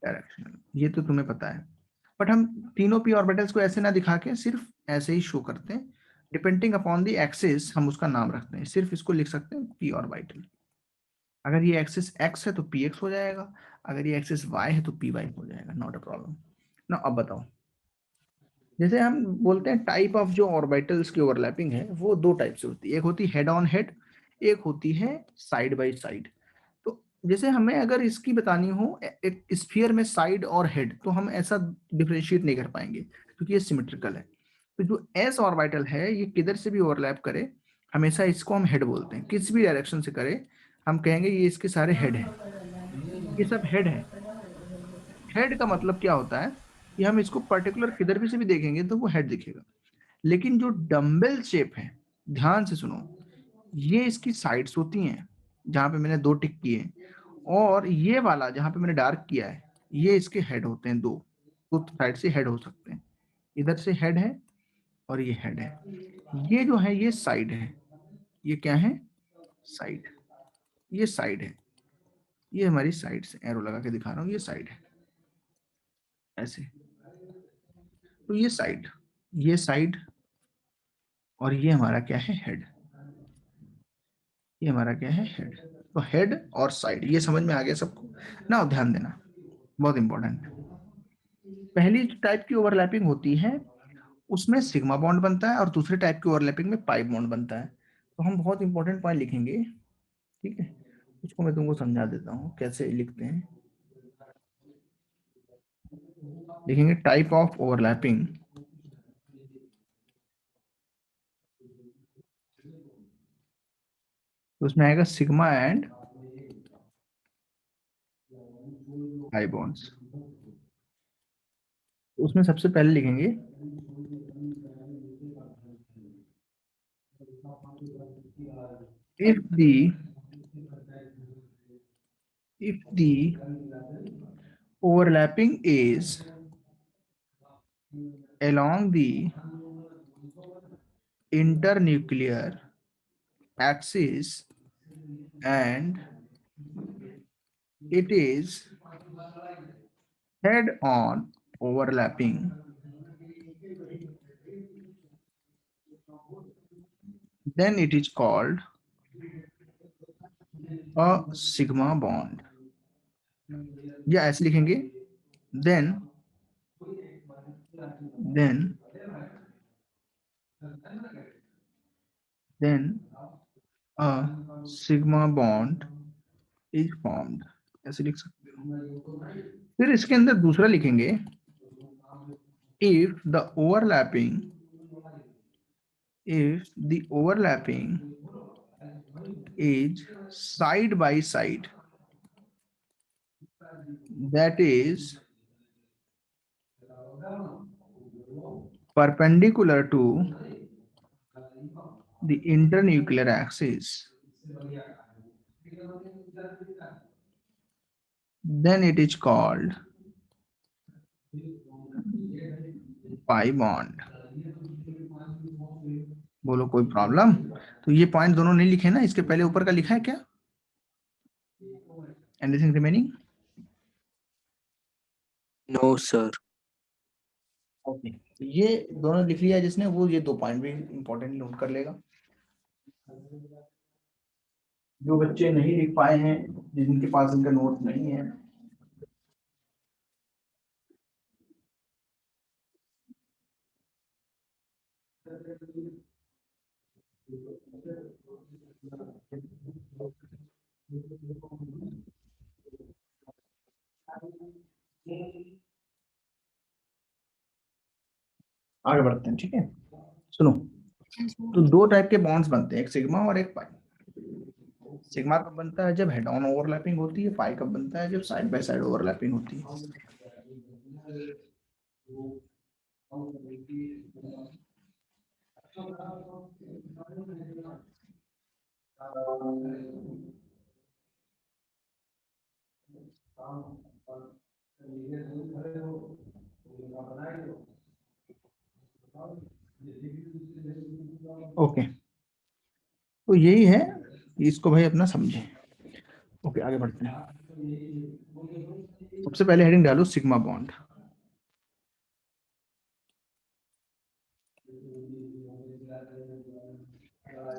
डायरेक्शनल, ये तो तुम्हें पता है। बट हम तीनों पी ऑर्बिटल्स को ऐसे ना दिखा के सिर्फ ऐसे ही शो करते हैं, डिपेंडिंग अपॉन द एक्सिस हम उसका नाम रखते हैं, सिर्फ इसको लिख सकते हैं पी ऑर्बिटल। अगर ये एक्सिस एक्स है तो पी एक्स हो जाएगा, अगर ये एक्सिस वाई है तो पी वाई हो जाएगा, नॉट अ प्रॉब्लम ना। अब बताओ, जैसे हम बोलते हैं टाइप ऑफ जो ऑर्बिटल्स की ओवरलैपिंग है वो 2 टाइप से होती है, एक होती है हेड ऑन हेड, एक होती है साइड बाय साइड। तो जैसे हमें अगर इसकी बतानी हो एक स्फीयर में साइड और हेड, तो हम ऐसा डिफरेंशिएट नहीं कर पाएंगे क्योंकि ये सिमेट्रिकल है। तो जो एस ऑर्बिटल है, ये किधर से भी ओवरलैप करे, हमेशा इसको हम हेड बोलते हैं, किसी भी डायरेक्शन से करे हम कहेंगे ये इसके सारे हेड हैं, ये सब हेड है। हेड का मतलब क्या होता है कि हम इसको पर्टिकुलर किधर भी से भी देखेंगे तो वो हेड दिखेगा। लेकिन जो डम्बल शेप है, ध्यान से सुनो, ये इसकी साइड्स होती हैं जहां पे मैंने 2 टिक किए, और ये वाला जहां पे मैंने डार्क किया है ये इसके हेड होते हैं। दो साइड से हेड हो सकते हैं, इधर से हेड है और ये हेड है। ये जो है ये साइड है, ये क्या है, साइड, ये साइड है, ये हमारी साइड से एरो लगा के दिखा रहा हूँ, ये साइड है ऐसे। तो ये साइड और ये हमारा क्या है, हेड। ये हमारा क्या है, हेड। तो हेड और साइड ये समझ में आ गया सबको ना? ध्यान देना, बहुत इंपॉर्टेंट। पहली टाइप की ओवरलैपिंग होती है उसमें सिग्मा बॉन्ड बनता है, और दूसरे टाइप की ओवरलैपिंग में पाई बॉन्ड बनता है। तो हम बहुत इंपॉर्टेंट पॉइंट लिखेंगे, ठीक है, उसको मैं तुमको समझा देता हूँ कैसे लिखते हैं। लिखेंगे टाइप ऑफ ओवरलैपिंग, तो उसमें आएगा सिग्मा एंड पाई बॉन्ड्स। उसमें सबसे पहले लिखेंगे if the overlapping is along the internuclear axis and it is head on overlapping, then it is called a sigma bond। या ऐसे लिखेंगे then a sigma bond is formed, ऐसे लिख सकते हो। फिर इसके अंदर दूसरा लिखेंगे if the overlapping is side by side, that is perpendicular to the internuclear axis, then it is called pi bond। बोलो कोई प्रॉब्लम? तो ये पॉइंट दोनों नहीं लिखे ना, इसके पहले ऊपर का लिखा है क्या? Anything remaining? No sir. Okay, ये दोनों लिख लिया जिसने, वो ये 2 पॉइंट भी इंपॉर्टेंट नोट कर लेगा। जो बच्चे नहीं लिख पाए हैं, जिनके पास इनका नोट नहीं है, आगे बढ़ते हैं, ठीक है। सुनो, तो 2 टाइप के बॉन्ड्स बनते हैं, एक सिग्मा और एक पाई। सिग्मा कब बनता है? जब हेड ऑन ओवरलैपिंग होती है। पाई कब बनता है? जब साइड बाय साइड ओवरलैपिंग होती है। ओके, तो यही है, इसको भाई अपना समझे। ओके, आगे बढ़ते हैं। सबसे पहले हेडिंग डालो सिग्मा बॉन्ड।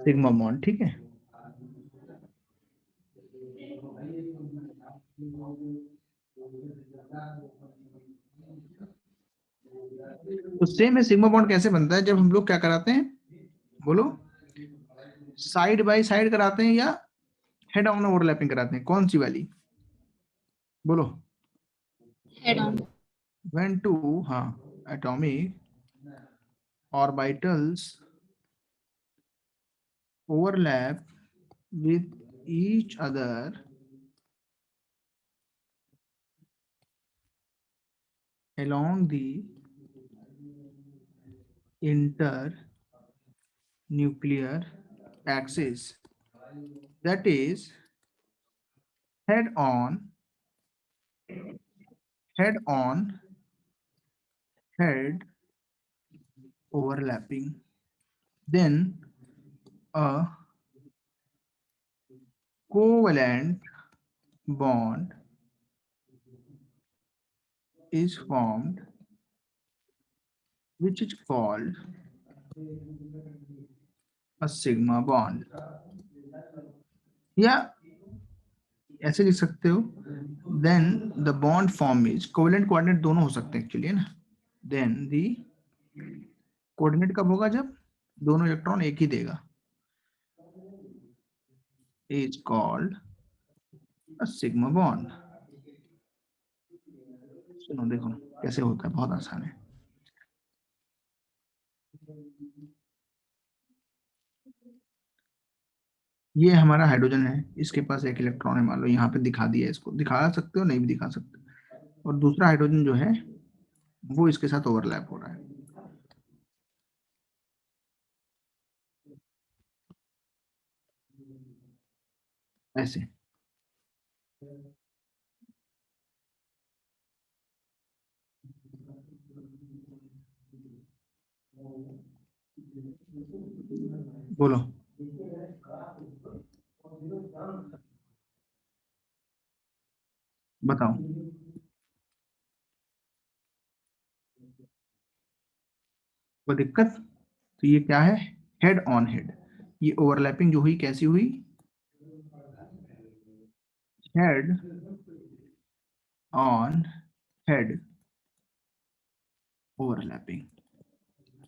सिग्मा बॉन्ड, ठीक है। तो सेम है, सिग्मा बॉन्ड कैसे बनता है? जब हम लोग क्या कराते हैं, बोलो, साइड बाय साइड कराते हैं या हेड ऑन ओवरलैपिंग कराते हैं? कौन सी वाली, बोलो? Head on. when two atomic orbitals overlap with each other along the internuclear axis, that is head on head overlapping. Then a covalent bond is formed, which is called a sigma bond. या ऐसे लिख सकते हो, then the bond form is covalent coordinate दोनों हो सकते हैं actually, है ना. then the coordinate कब होगा, जब दोनों इलेक्ट्रॉन एक ही देगा, is called a sigma bond. सुनो देखो कैसे होता है, बहुत आसान है. ये हमारा हाइड्रोजन है, इसके पास एक इलेक्ट्रॉन है, मान लो यहाँ पे दिखा दिया है, इसको दिखा सकते हो नहीं भी दिखा सकते, और दूसरा हाइड्रोजन जो है वो इसके साथ ओवरलैप हो रहा है. ऐसे बोलो. बताओ. कोई दिक्कत? तो ये क्या है, हेड ऑन हेड. ये ओवरलैपिंग जो हुई कैसी हुई, हेड ऑन हेड ओवरलैपिंग.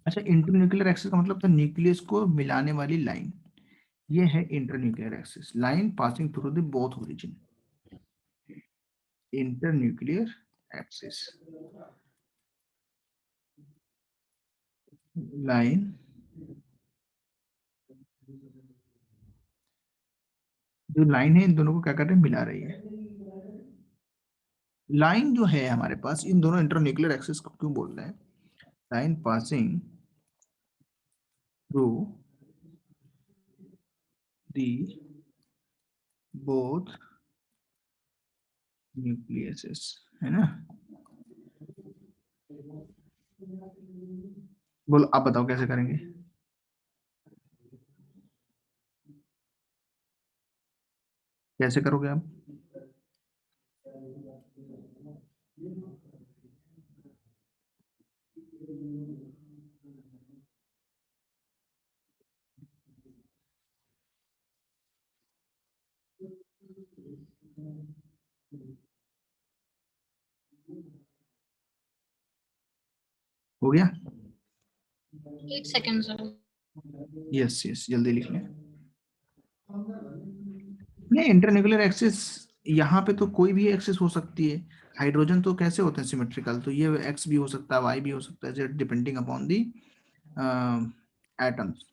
अच्छा, इंटरन्यूक्लियर एक्सिस का मतलब था न्यूक्लियस को मिलाने वाली लाइन. ये है internuclear axis, line passing through the both origin. Internuclear axis line जो लाइन है इन दोनों को क्या कर रहे हैं, मिला रही है. लाइन जो है हमारे पास इन दोनों इंटरन्यूक्लियर एक्सिस को क्यों बोल रहे हैं, line passing through the both nucleases, है ना. बोलो आप बताओ कैसे करेंगे. कैसे करोगे आप? हो गया? एक सेकंड सर. यस यस, जल्दी लिख लें. नहीं, इंटरन्यूक्लियर एक्सिस यहाँ पे तो कोई भी एक्सिस हो सकती है. हाइड्रोजन तो कैसे होते हैं सिमेट्रिकल, तो ये एक्स भी हो सकता है, वाई भी हो सकता है, डिपेंडिंग अपॉन दी एटम्स.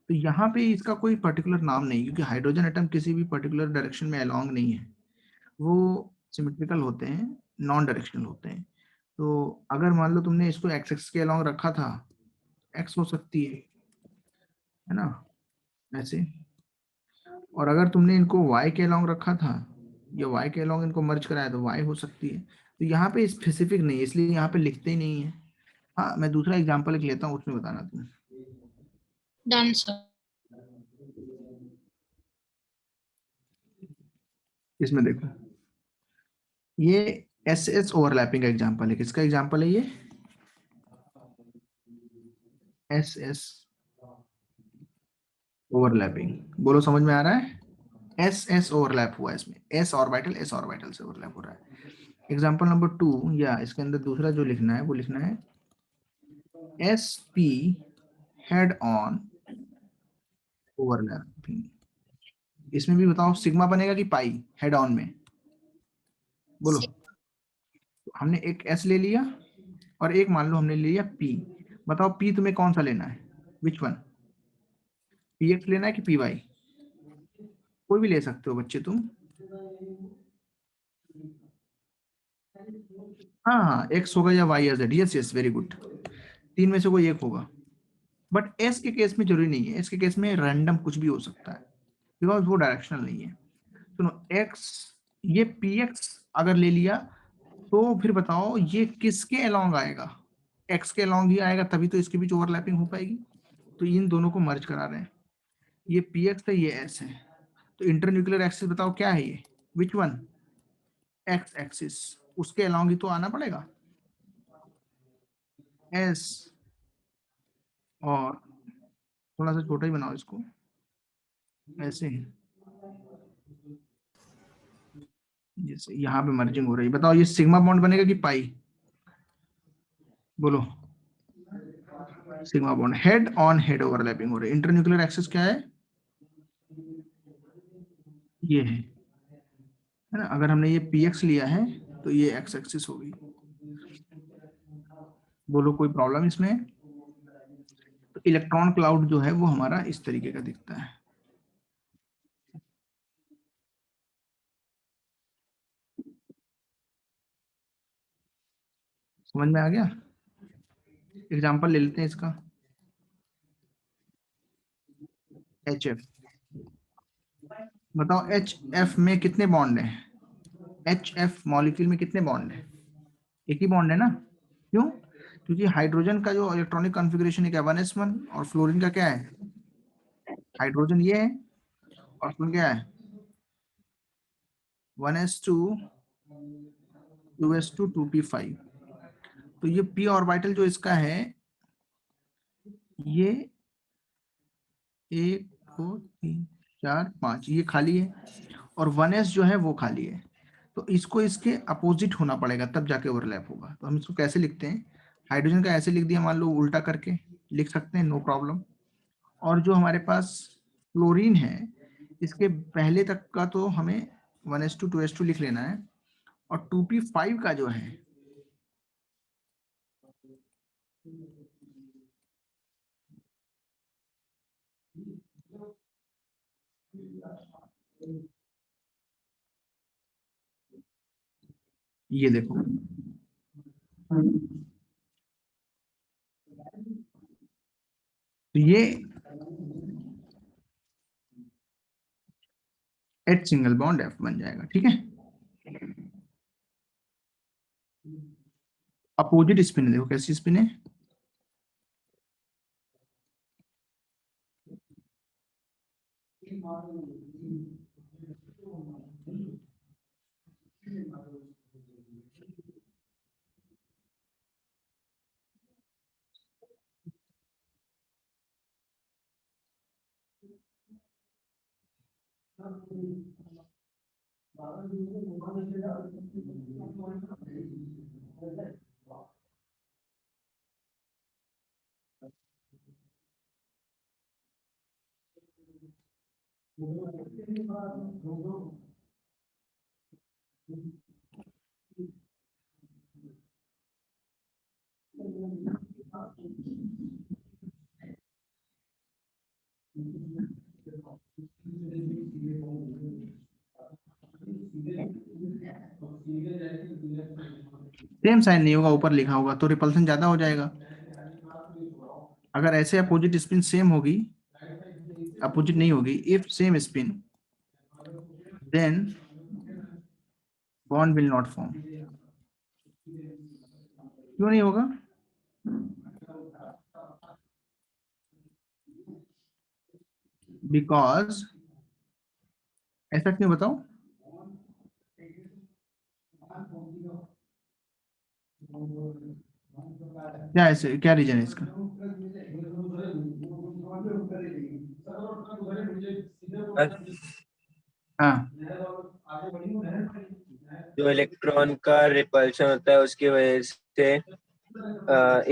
तो यहाँ पे इसका कोई पर्टिकुलर नाम नहीं, क्योंकि हाइड्रोजन एटम किसी भी पर्टिकुलर डायरेक्शन में अलोंग नहीं है, वो सिमेट्रिकल होते हैं, नॉन डायरेक्शनल होते हैं. तो अगर मान लो तुमने इसको एक्स एक्स के अलोंग रखा था, एक्स हो सकती है ना, ऐसे. और अगर तुमने इनको y के अलोंग रखा था या y के अलोंग इनको मर्ज कराया तो y हो सकती है. तो यहाँ पे स्पेसिफिक नहीं है, इसलिए यहाँ पे लिखते ही नहीं है. हाँ, मैं दूसरा एग्जांपल लिख लेता हूँ, उसमें बताना तुम. Done sir. इसमें देखो, ये एस एस ओवरलैपिंग का एग्जांपल है. किसका एग्जांपल है ये? S S overlapping. बोलो समझ में आ रहा है? एस एस ओवरलैप हुआ है इसमें, एस ऑर्बिटल से ओवरलैप हो रहा है. एग्जांपल नंबर 2, या इसके अंदर दूसरा जो लिखना है वो लिखना है S P head on overlapping. इसमें भी बताओ सिग्मा बनेगा कि पाई हेड ऑन में, बोलो. हमने एक एस ले लिया और एक मान लो हमने ले लिया पी. बताओ पी तुम्हें कौन सा लेना है, विच वन, पी एक्स लेना है कि पी वाई? कोई भी ले सकते हो बच्चे तुम. हाँ हाँ, एक्स होगा या वाई या Z. Yes yes, very good. तीन में से कोई एक होगा. बट एस के केस में जरूरी नहीं है, एस के केस में रैंडम कुछ भी हो सकता है. बिकॉज वो डायरेक्शनल नहीं है। सुनो x, ये px अगर ले लिया तो फिर बताओ ये किसके अलोंग आएगा? x के अलोंग ही आएगा, तभी तो इसके बीच ओवरलैपिंग हो पाएगी। तो इन दोनों को मर्ज करा रहे हैं, ये px है ये s है। तो इंटरन्यूक्लियर एक्सिस बताओ क्या है ये, विच वन? x एक्सिस, उसके अलोंग ही तो आना पड़ेगा s। और थोड़ा सा छोटा ही बनाओ इसको, ऐसे ही, जैसे यहाँ पे मर्जिंग हो रही है। बताओ ये सिग्मा बॉन्ड बनेगा कि पाई? बोलो। Sigma bond, head on head overlapping हो रही है। इंटरन्यूक्लियर एक्सिस क्या है? ये है ना? अगर हमने ये px लिया है तो ये x एक्सिस होगी। बोलो कोई प्रॉब्लम इसमें? तो इलेक्ट्रॉन क्लाउड जो है वो हमारा इस तरीके का दिखता है। समझ में आ गया? एग्जांपल ले लेते हैं इसका, HF। बताओ HF में कितने बॉन्ड हैं? HF मॉलिक्यूल में कितने बॉन्ड हैं? एक ही बॉन्ड है ना? क्यों? क्योंकि हाइड्रोजन का जो इलेक्ट्रॉनिक कॉन्फ़िगरेशन है क्या, 1s1, और फ्लोरीन का क्या है? हाइड्रोजन ये है और फ्लोरीन क्या है? 1s2 2s2 2p5। तो ये p ऑर्बिटल जो इसका है, ये 1 2 3 4 5, ये खाली है, और 1s जो है वो खाली है। तो इसको इसके अपोजिट होना पड़ेगा तब जाके ओवरलैप होगा। तो हम इसको कैसे लिखते हैं? हाइड्रोजन का ऐसे लिख दिया, मान लो उल्टा करके लिख सकते हैं, नो प्रॉब्लम। और जो हमारे पास फ्लोरीन है, इसके पहले तक का तो हमें 1s2 2s2 लिख लेना है, और 2p5 का जो है ये देखो, तो ये H सिंगल बॉन्ड F बन जाएगा। ठीक है, अपोजिट स्पिन है, देखो कैसी स्पिन है। सेम साइन नहीं होगा, ऊपर लिखा होगा तो रिपल्सन ज्यादा हो जाएगा। अगर ऐसे अपोजिट स्पिन सेम होगी, अपोजिट नहीं होगी, if same spin then bond will not form. क्यों नहीं होगा? बिकॉज ऐसा क्यों, बताओ? क्या ऐसे, क्या रीजन है इसका? हाँ, जो इलेक्ट्रॉन का रिपल्शन होता है उसकी वजह से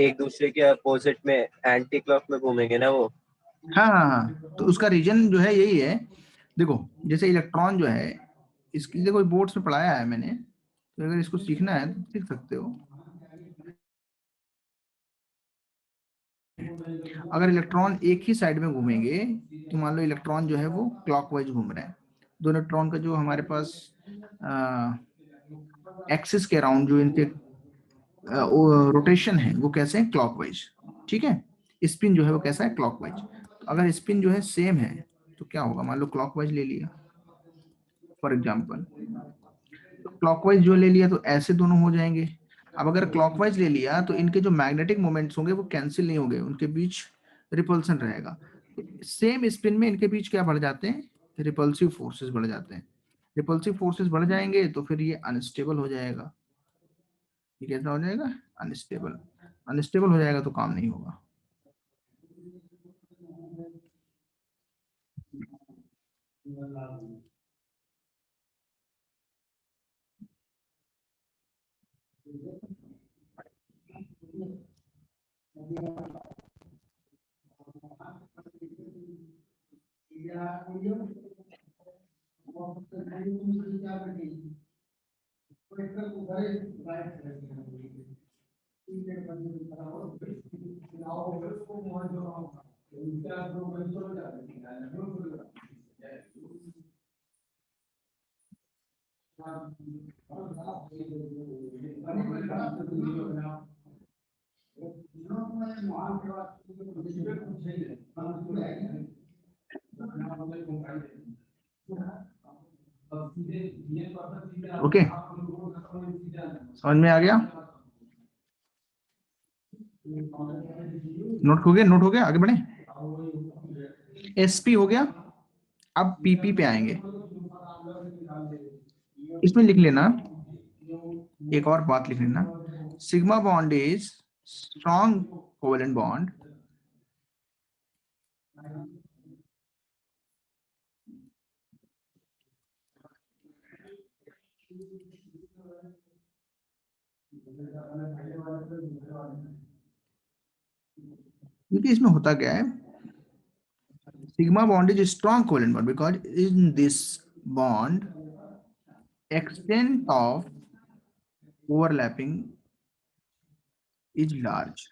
एक दूसरे के अपोजिट में एंटी क्लॉक में घूमेंगे ना वो। हाँ हाँ हाँ, तो उसका रीजन जो है यही है। देखो जैसे इलेक्ट्रॉन जो है, इसकी देखो बोर्ड्स में पढ़ाया है मैंने, तो अगर इसको सीखना है तो सीख सकते हो। अगर इलेक्ट्रॉन एक ही साइड में घूमेंगे, तो मान लो इलेक्ट्रॉन जो है वो क्लॉकवाइज घूम रहे हैं, दो इलेक्ट्रॉन का जो हमारे पास एक्सिस के अराउंड जो इनके रोटेशन है वो कैसे है, क्लॉकवाइज। ठीक है, स्पिन जो है वो कैसा है, क्लॉकवाइज। अगर स्पिन जो है सेम है तो तो क्या होगा, मान लो क्लॉकवाइज ले लिया फॉर एग्जाम्पल, तो क्लॉकवाइज जो ले लिया तो ऐसे दोनों हो जाएंगे। अब अगर क्लॉकवाइज ले लिया तो इनके जो मैग्नेटिक मोमेंट्स होंगे वो कैंसिल नहीं होंगे, उनके बीच रिपल्सन रहेगा। सेम स्पिन में इनके बीच क्या बढ़ जाते हैं, रिपल्सिव फोर्सेस बढ़ जाते हैं। रिपल्सिव फोर्सेस बढ़ जाएंगे तो फिर ये अनस्टेबल हो जाएगा। ये कैसा हो जाएगा, अनस्टेबल। अनस्टेबल हो जाएगा तो काम नहीं होगा। ओके, समझ में आ गया? नोट हो गया, नोट हो गया, आगे बढ़े। एसपी हो गया, अब पीपी पे आएंगे। इसमें लिख लेना, एक और बात लिख लेना, sigma bond is strong covalent bond क्योंकि इसमें होता क्या है, sigma bond is strong covalent bond because in this bond extent of overlapping is large।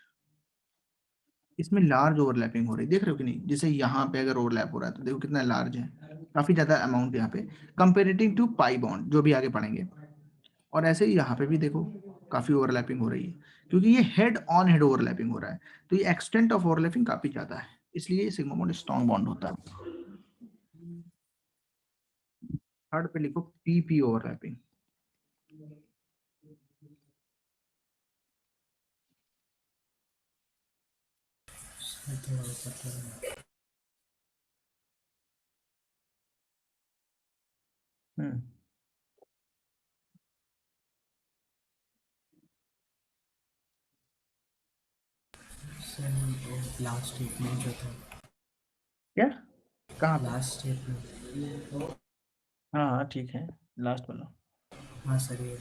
इसमें लार्ज ओवरलैपिंग हो रही है, देख रहे हो कि नहीं? जैसे यहाँ पे अगर ओवरलैप हो रहा है तो देखो कितना लार्ज है, काफी ज्यादा अमाउंट यहाँ पे कंपेरेटिव टू पाई बॉन्ड जो भी आगे पढ़ेंगे। और ऐसे ही यहाँ पे भी देखो काफी ओवरलैपिंग हो रही है, क्योंकि ये हेड ऑन हेड ओवरलैपिंग हो रहा है, तो ये एक्सटेंट ऑफ ओवरलैपिंग काफी ज्यादा है, इसलिए सिग्मा बॉन्ड स्ट्रॉन्ग बॉन्ड होता है। थर्ड पे लिखो पीपी ओवरलैपिंग। थोड़ा ऊपर चलना। सर लास्ट स्टेटमेंट जो था, क्या, कहाँ पे? Last statement. हाँ हाँ ठीक है, लास्ट वाला। हाँ सर ये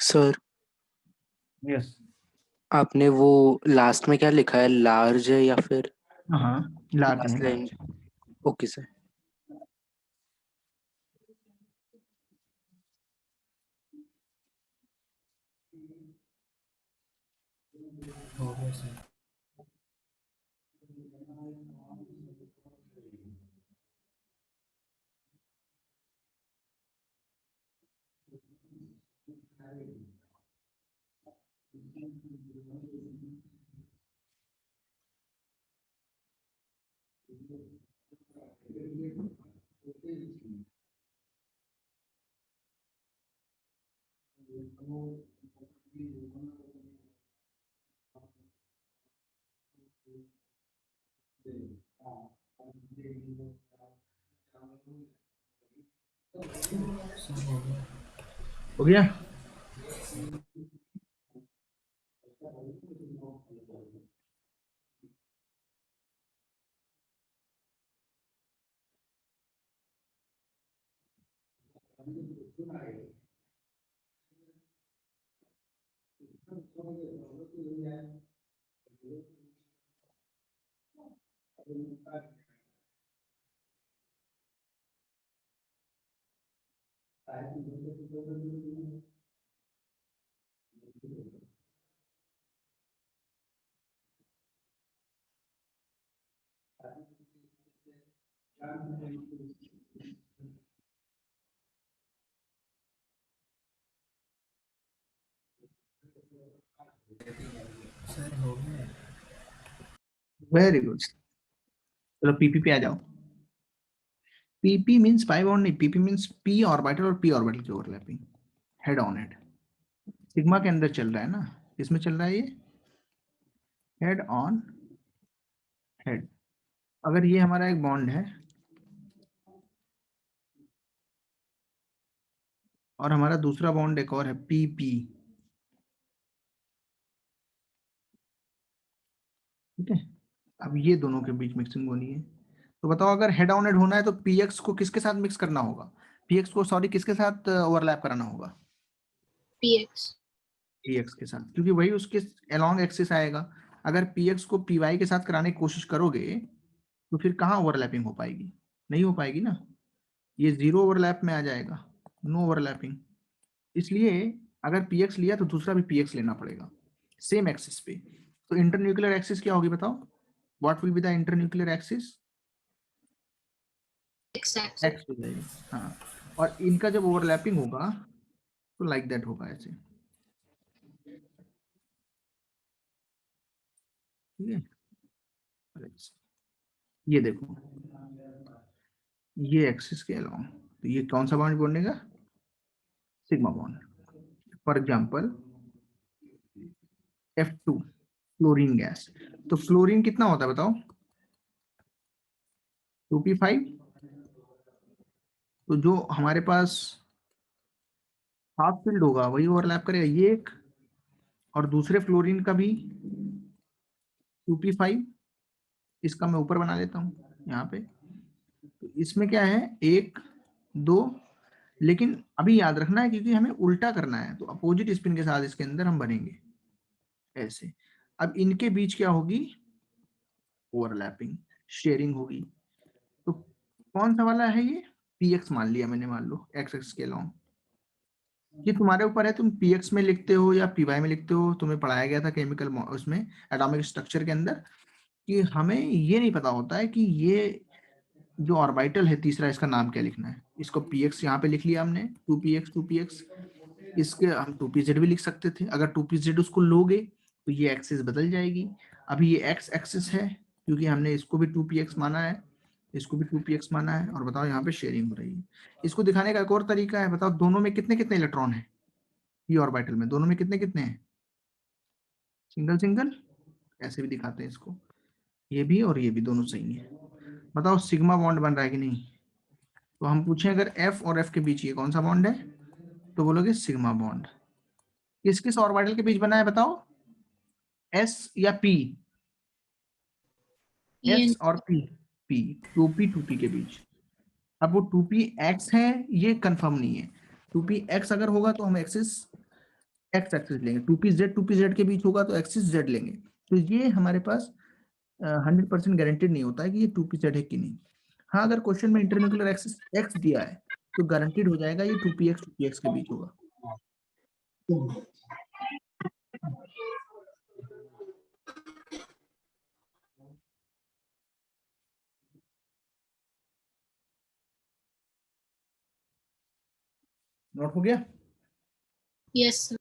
सर यस। आपने वो लास्ट में क्या लिखा है, लार्ज है या फिर हाँ लार्ज है, last line? Large. Okay sir. हो गया सर। सर हो गया। हो गया। सर हो गया। Very good. चलो पीपी पे आ जाओ। पीपी मींस पाई बॉन्ड नहीं, पीपी मींस पी ऑर्बिटल और पी ऑर्बिटल की overlapping, head on head. Sigma के अंदर चल रहा है ना, इसमें चल रहा है ये हेड ऑन हेड। अगर ये हमारा एक बॉन्ड है और हमारा दूसरा बॉन्ड एक और है पीपी, ठीक है, अब ये दोनों के बीच मिक्सिंग होनी है। तो बताओ अगर हेड ऑन हेड होना है तो पीएक्स को किसके साथ मिक्स करना होगा, पीएक्स को सॉरी किसके साथ ओवरलैप कराना होगा, px पीएक्स के साथ, क्योंकि वही उसके अलोंग एक्सिस आएगा। अगर पीएक्स को पीवाई के साथ कराने की कोशिश करोगे तो फिर कहाँ ओवरलैपिंग हो पाएगी, नहीं हो पाएगी ना, ये जीरो ओवरलैप में आ जाएगा, नो ओवरलैपिंग। इसलिए अगर पीएक्स लिया तो दूसरा भी पीएक्स लेना पड़ेगा सेम एक्सिस पे। तो इंटरन्यूक्लियर एक्सिस क्या होगी बताओ, what will be the internuclear axis, x axis x हो जाएगी। हाँ, और इनका जब ओवरलैपिंग होगा तो लाइक दैट होगा ऐसे, ठीक है। ये देखो ये एक्सिस के अलोंग, तो ये कौन सा बॉन्ड बनेगा, sigma bond. For example F2 fluorine gas, तो फ्लोरीन कितना होता है बताओ, 2p5। तो जो हमारे पास हाफ फील्ड होगा वही ओवरलैप करेगा ये एक, और दूसरे फ्लोरीन का भी 2p5, इसका मैं ऊपर बना लेता हूँ यहाँ पे। तो इसमें क्या है, एक दो, लेकिन अभी याद रखना है क्योंकि हमें उल्टा करना है, तो अपोजिट स्पिन के साथ इसके अंदर हम बनेंगे ऐसे। अब इनके बीच क्या होगी, ओवरलैपिंग, शेयरिंग होगी। तो कौन सा वाला है ये, पीएक्स मान लिया मैंने, मान लो एक्स एक्स के लॉन्ग। ये तुम्हारे ऊपर है, तुम पीएक्स में लिखते हो या पीवाई में लिखते हो। तुम्हें पढ़ाया गया था केमिकल उसमें एटॉमिक स्ट्रक्चर के अंदर कि हमें ये नहीं पता होता है कि ये जो ऑर्बिटल है तीसरा, इसका नाम क्या लिखना है। इसको पीएक्स यहाँ पे लिख लिया हमने, 2px। इसके हम 2pz भी लिख सकते थे, अगर 2pz उसको लोगे तो ये एक्सिस बदल जाएगी। अभी ये एक्स एक्सिस है क्योंकि हमने इसको भी 2px माना है, इसको भी 2px माना है। और बताओ यहाँ पे शेयरिंग हो रही है। इसको दिखाने का एक और तरीका है, बताओ दोनों में कितने कितने इलेक्ट्रॉन है, ये ऑर्बिटल में दोनों में कितने कितने हैं, सिंगल सिंगल, ऐसे भी दिखाते हैं इसको, ये भी और ये भी दोनों सही है। बताओ सिग्मा बॉन्ड बन रहा है कि नहीं। तो हम पूछें अगर F और F के बीच ये कौन सा बॉन्ड है, तो बोलोगे सिग्मा बॉन्ड। किस किस ऑर्बिटल के बीच बना है बताओ, S या P, pn S और P, P 2p के बीच। अब वो 2px है ये कंफर्म नहीं है, 2px अगर होगा तो हम एक्सिस एक्स एक्सिस लेंगे, 2pz के बीच होगा तो एक्सिस z लेंगे। तो ये हमारे पास 100% गारंटेड नहीं होता है कि ये 2pz है कि नहीं। हाँ, अगर क्वेश्चन में इंटरन्यूक्लियर एक्सिस x दिया है तो गारंटेड हो जाएगा ये 2px के बीच होगा। नोट हो गया। yes sir.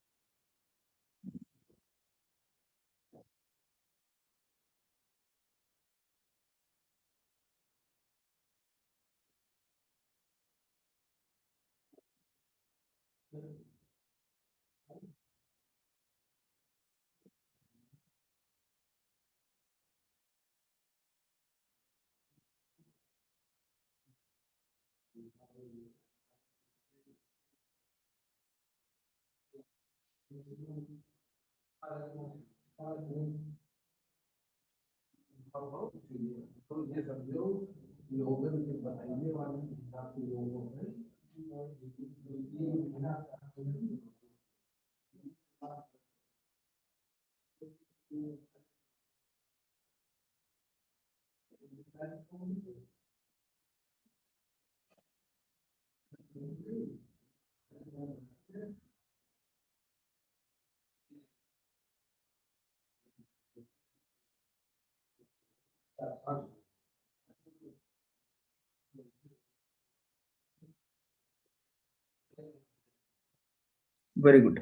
वेरी गुड,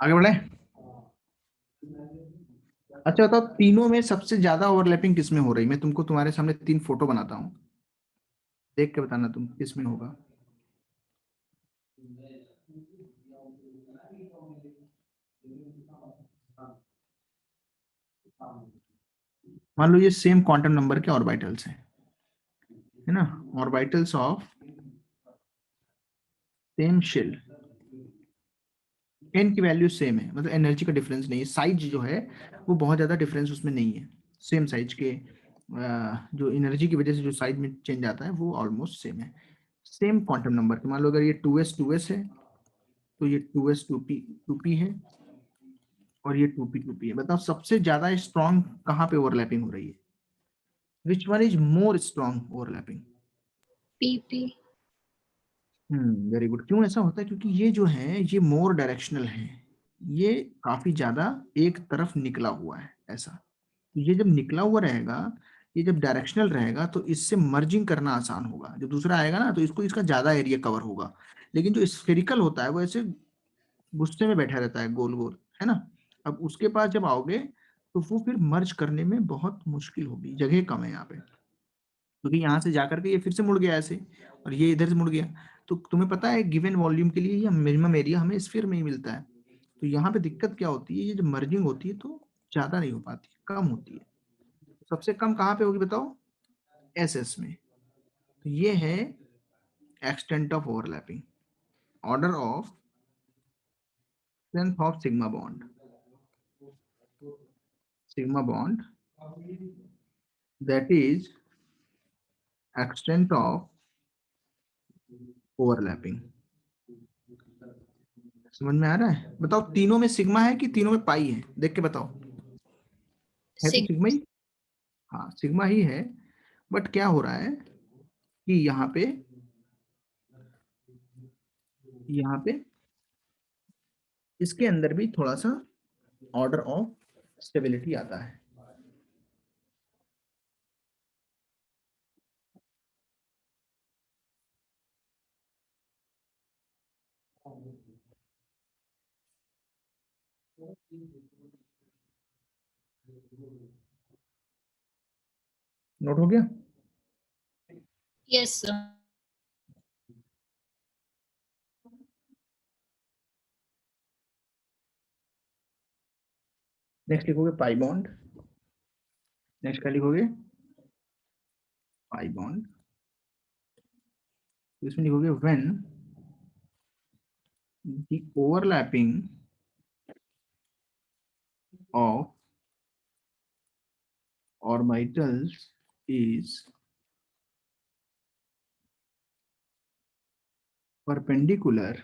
आगे बढ़े। अच्छा बताओ, तीनों में सबसे ज्यादा ओवरलैपिंग किसमें हो रही? मैं तुमको तुम्हारे सामने 3 फोटो बनाता हूँ, देख के बताना तुम किसमें होगा। मान लो ये सेम क्वांटम नंबर के ऑर्बिटल्स हैं, है ना, orbitals of same shell, n की वैल्यू सेम है, मतलब एनर्जी का डिफरेंस नहीं है, साइज जो है वो बहुत ज्यादा डिफरेंस उसमें नहीं है, सेम साइज के जो एनर्जी की वजह से जो साइज में चेंज आता है वो ऑलमोस्ट सेम है, सेम क्वांटम नंबर के। मान लो अगर ये 2s है तो ये 2s 2p है, और ये 2p है। बताओ सबसे ज्यादा स्ट्रॉन्ग कहाँ पे ओवरलैपिंग हो रही है? Which one is more strong overlapping? PP. Very good. क्यों ऐसा होता है? क्योंकि ये जो है ये मोर डायरेक्शनल है, ये काफी ज्यादा एक तरफ निकला हुआ है ऐसा। तो ये जब निकला हुआ रहेगा, ये जब डायरेक्शनल रहेगा तो इससे मर्जिंग करना आसान होगा। जब दूसरा आएगा ना तो इसको इसका ज्यादा एरिया कवर होगा, लेकिन जो स्फेरिकल होता है वो ऐसे गुस्से में बैठा रहता है गोल गोल, है ना। अब उसके पास जब आओगे तो वो फिर मर्ज करने में बहुत मुश्किल होगी, जगह कम है यहाँ पे, क्योंकि यहाँ से जाकर के ये फिर से मुड़ गया ऐसे, और ये इधर से मुड़ गया। तो तुम्हें पता है गिवन वॉल्यूम के लिए ये मिनिमम एरिया हमें स्फीयर में ही मिलता है। तो यहाँ पे दिक्कत क्या होती है, ये जब मर्जिंग होती है तो ज्यादा नहीं हो पाती, कम होती है। सबसे कम कहाँ पे होगी बताओ? एस में। तो ये है extent of overlapping, order of strength of sigma bond, that is extent of overlapping। समझ में आ रहा है? बताओ तीनों में सिग्मा है कि तीनों में पाई है, देख के बताओ। है तो Sig. सिग्मा ही, हाँ सिग्मा ही है। बट क्या हो रहा है कि यहाँ पे इसके अंदर भी थोड़ा सा ऑर्डर ऑफ स्टेबिलिटी आता है। नोट हो गया? Yes, sir. नेक्स्ट लिखोगे पाई बॉन्ड, नेक्स्ट क्या लिखोगे? Pi bond. इसमें लिखोगे when the overlapping of orbitals is perpendicular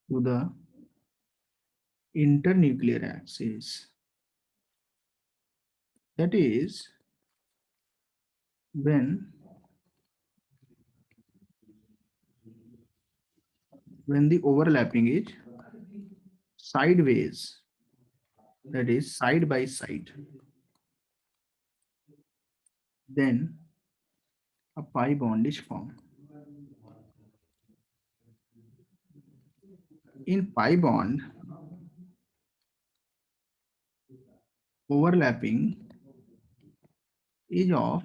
to the internuclear axis, that is when the overlapping is sideways, that is side by side, then a pi bond is formed. In pi bond, overlapping is of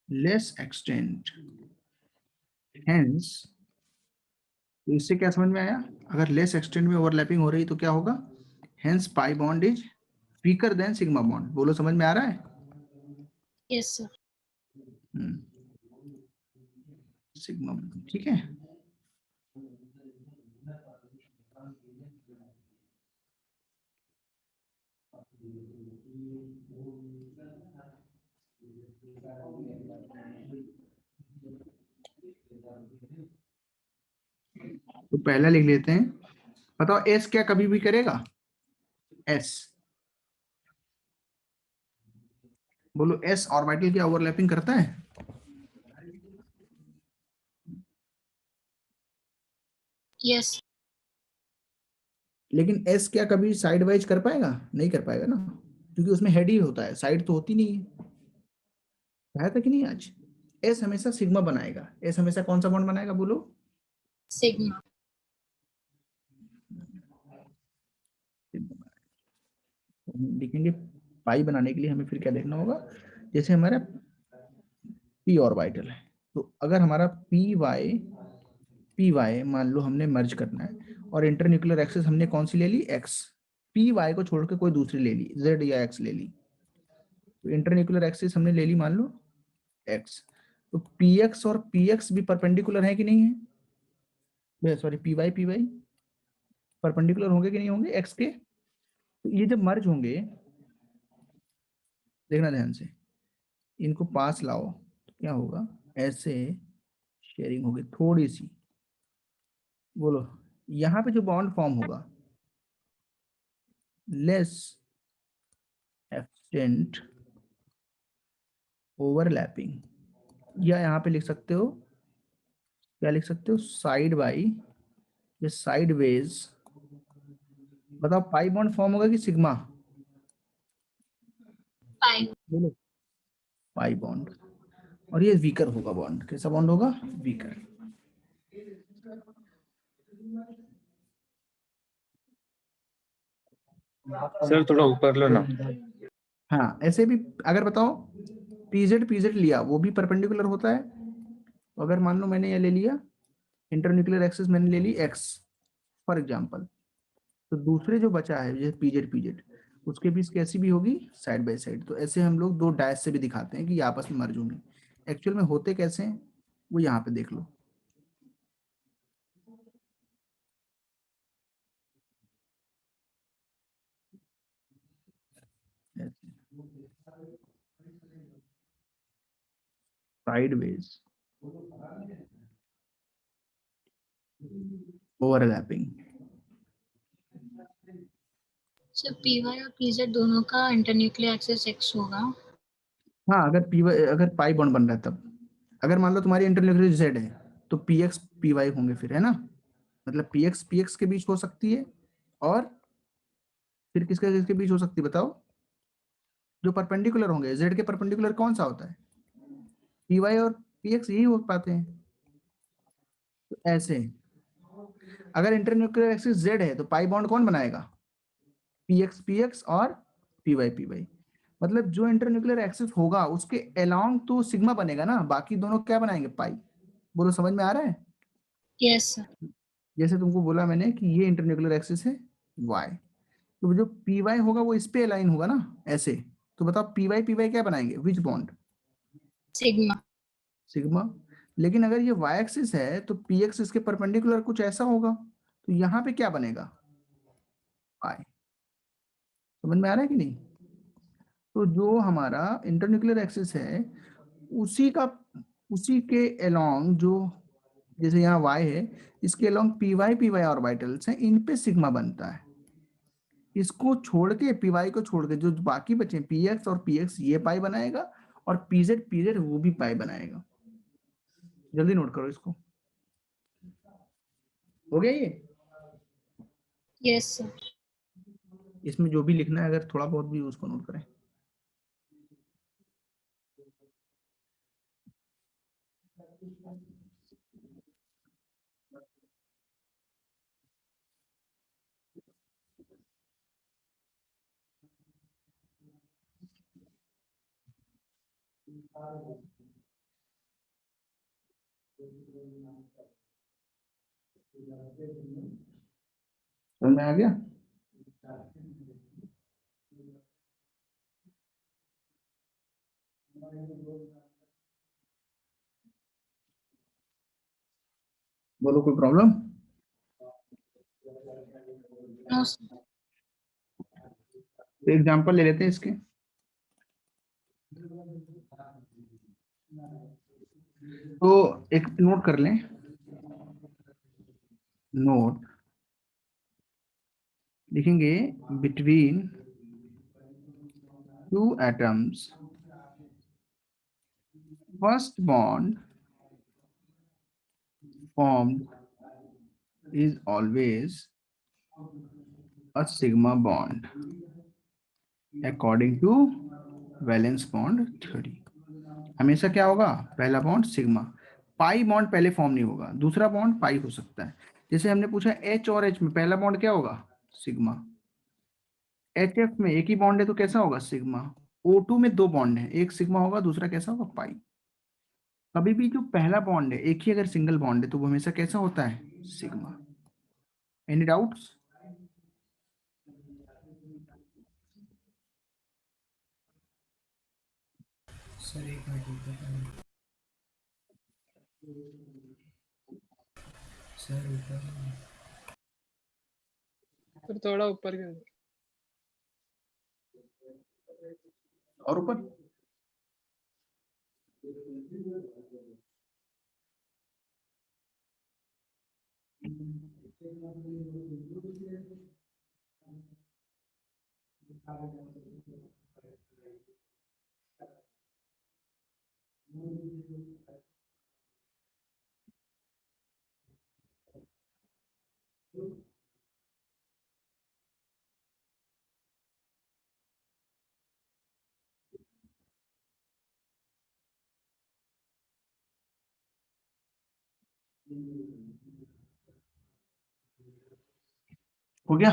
less extent, hence तो इससे क्या समझ में आया? अगर less extent में overlapping हो रही तो क्या होगा? Hence pi bond is weaker then sigma bond. बोलो समझ में आ रहा है? Yes, sir. सिग्मा बॉन्ड, ठीक है। तो पहला लिख लेते हैं। बताओ एस क्या कभी भी करेगा? एस, बोलो एस ऑर्बिटल क्या ओवरलैपिंग करता है? Yes. लेकिन एस क्या कभी साइड वाइज कर पाएगा? नहीं कर पाएगा ना। क्योंकि उसमें हेड ही होता है, साइड तो होती नहीं है। कहा था कि नहीं आज? एस हमेशा सिग्मा बनाएगा। एस हमेशा कौन सा बॉन्ड बनाएगा बोलो? सिग्मा। लिखेंगे पाई बनाने के लिए हमें फिर क्या देखना होगा, जैसे हमारा पी ऑर्बिटल है, तो अगर हमारा पी वाई मान लो हमने मर्ज करना है, और इंटरन्यूक्लियर एक्सिस हमने कौन सी ले ली? एक्स। पी वाई को छोड़ के कोई दूसरी ले ली, जेड या एक्स ले ली, तो इंटरन्यूक्लियर एक्सिस हमने ले ली मान लो एक्स। तो पी एक्स और पी एक्स भी परपेंडिकुलर है कि नहीं है? सॉरी, पी वाई परपेंडिकुलर होंगे कि नहीं होंगे एक्स के? तो ये जब मर्ज होंगे, देखना ध्यान से, इनको पास लाओ तो क्या होगा? ऐसे शेयरिंग होगी थोड़ी सी। बोलो, यहाँ पे जो बॉन्ड फॉर्म होगा, लेस एक्सटेंट ओवरलैपिंग, या यहाँ पे लिख सकते हो, क्या लिख सकते हो? साइड बाई या साइड वेज। बताओ पाई बॉन्ड फॉर्म होगा कि सिग्मा? पाई। बोलो, पाई बॉन्ड। और ये वीकर होगा बॉन्ड। कैसा बॉन्ड होगा? वीकर। सर थोड़ा ऊपर लो ना। हाँ, ऐसे भी अगर बताओ पीजेड लिया, वो भी परपेंडिकुलर होता है। तो अगर मान लो मैंने ये ले लिया, इंटरन्यूक्लियर एक्सिस मैंने ले ली एक्स फॉर एग्जांपल, तो दूसरे जो बचा है जैसे पीजेड उसके बीच कैसी भी होगी? Side by side. तो ऐसे हम लोग दो डैश से भी दिखाते हैं कि ये आपस में मर्ज होंगे। एक्चुअल में होते कैसे हैं वो यहाँ पे देख लो। Sideways overlapping. Sir P Y और पी जेड दोनों का इंटरन्यूक्लियर एक्सिस एक्स होगा। हाँ, अगर पाई बॉन्ड बन रहा है तब। अगर मान लो तुम्हारी इंटरन्यूक्लियर जेड है तो पी एक्स पी वाई होंगे फिर, है ना? मतलब पी एक्स के बीच हो सकती है, और फिर किसके बीच हो सकती है बताओ? जो परपेंडिकुलर होंगे, जेड के परपेंडिकुलर कौन सा होता है? पी वाई और पी एक्स, यही हो पाते हैं। तो ऐसे अगर इंटरन्यूक्लियर एक्सिस जेड है तो पाई बॉन्ड कौन बनाएगा? पी एक्स और पी वाई। मतलब जो इंटरन्यूक्लियर एक्सिस होगा उसके अलोंग तो सिग्मा बनेगा ना, बाकी दोनों क्या बनाएंगे? पाई। बोलो, समझ में आ रहा है? Yes sir. जैसे तुमको बोला मैंने कि ये इंटरन्यूक्लियर एक्सिस है वाई, तो जो पी वाई होगा वो इस पे अलाइन होगा ना, ऐसे। तो बताओ पी वाई क्या बनाएंगे? विच बॉन्ड? सिग्मा। सिग्मा। लेकिन अगर ये वाई एक्सिस है तो पी एक्स इसके परपेंडिकुलर कुछ ऐसा होगा, तो यहाँ पे क्या बनेगा? पाई। समझ में आ रहा है कि नहीं? तो जो हमारा इंटरन्यूक्लियर एक्सिस है उसी के अलोंग जो, जैसे यहाँ y है, इसके अलोंग पी वाई ऑर्बिटल्स हैं, इन पे सिग्मा बनता है। इसको छोड़ के, पी वाई को छोड़ के जो बाकी बचे पी एक्स और पी एक्स, ये पाई बनाएगा, और पीजेड वो भी पाई बनाएगा। जल्दी नोट करो इसको। हो गया ये? Yes sir. इसमें जो भी लिखना है अगर थोड़ा बहुत भी उसको नोट करें। समझ में आ गया? बोलो, कोई प्रॉब्लम? No sir. एग्जाम्पल ले लेते हैं इसके। तो एक नोट कर लें, नोट लिखेंगे, between two atoms first bond formed is always a sigma bond. According to valence bond theory हमेशा क्या होगा, पहला बॉन्ड सिग्मा, पाई बॉन्ड पहले फॉर्म नहीं होगा, दूसरा बॉन्ड पाई हो सकता है। जैसे हमने पूछा एच और एच में पहला बॉन्ड क्या होगा, सिग्मा। एच एफ में एक ही बॉन्ड है तो कैसा होगा, सिग्मा। O2 में दो बॉन्ड है, एक सिग्मा होगा, दूसरा कैसा होगा, पाई। कभी भी जो पहला बॉन्ड है, एक ही अगर सिंगल बॉन्ड है तो वो हमेशा कैसा होता है, सिग्मा। Any doubts? सर एक मिनट रुक जाओ। सर ऊपर फिर थोड़ा ऊपर कर। और ऊपर हो गया?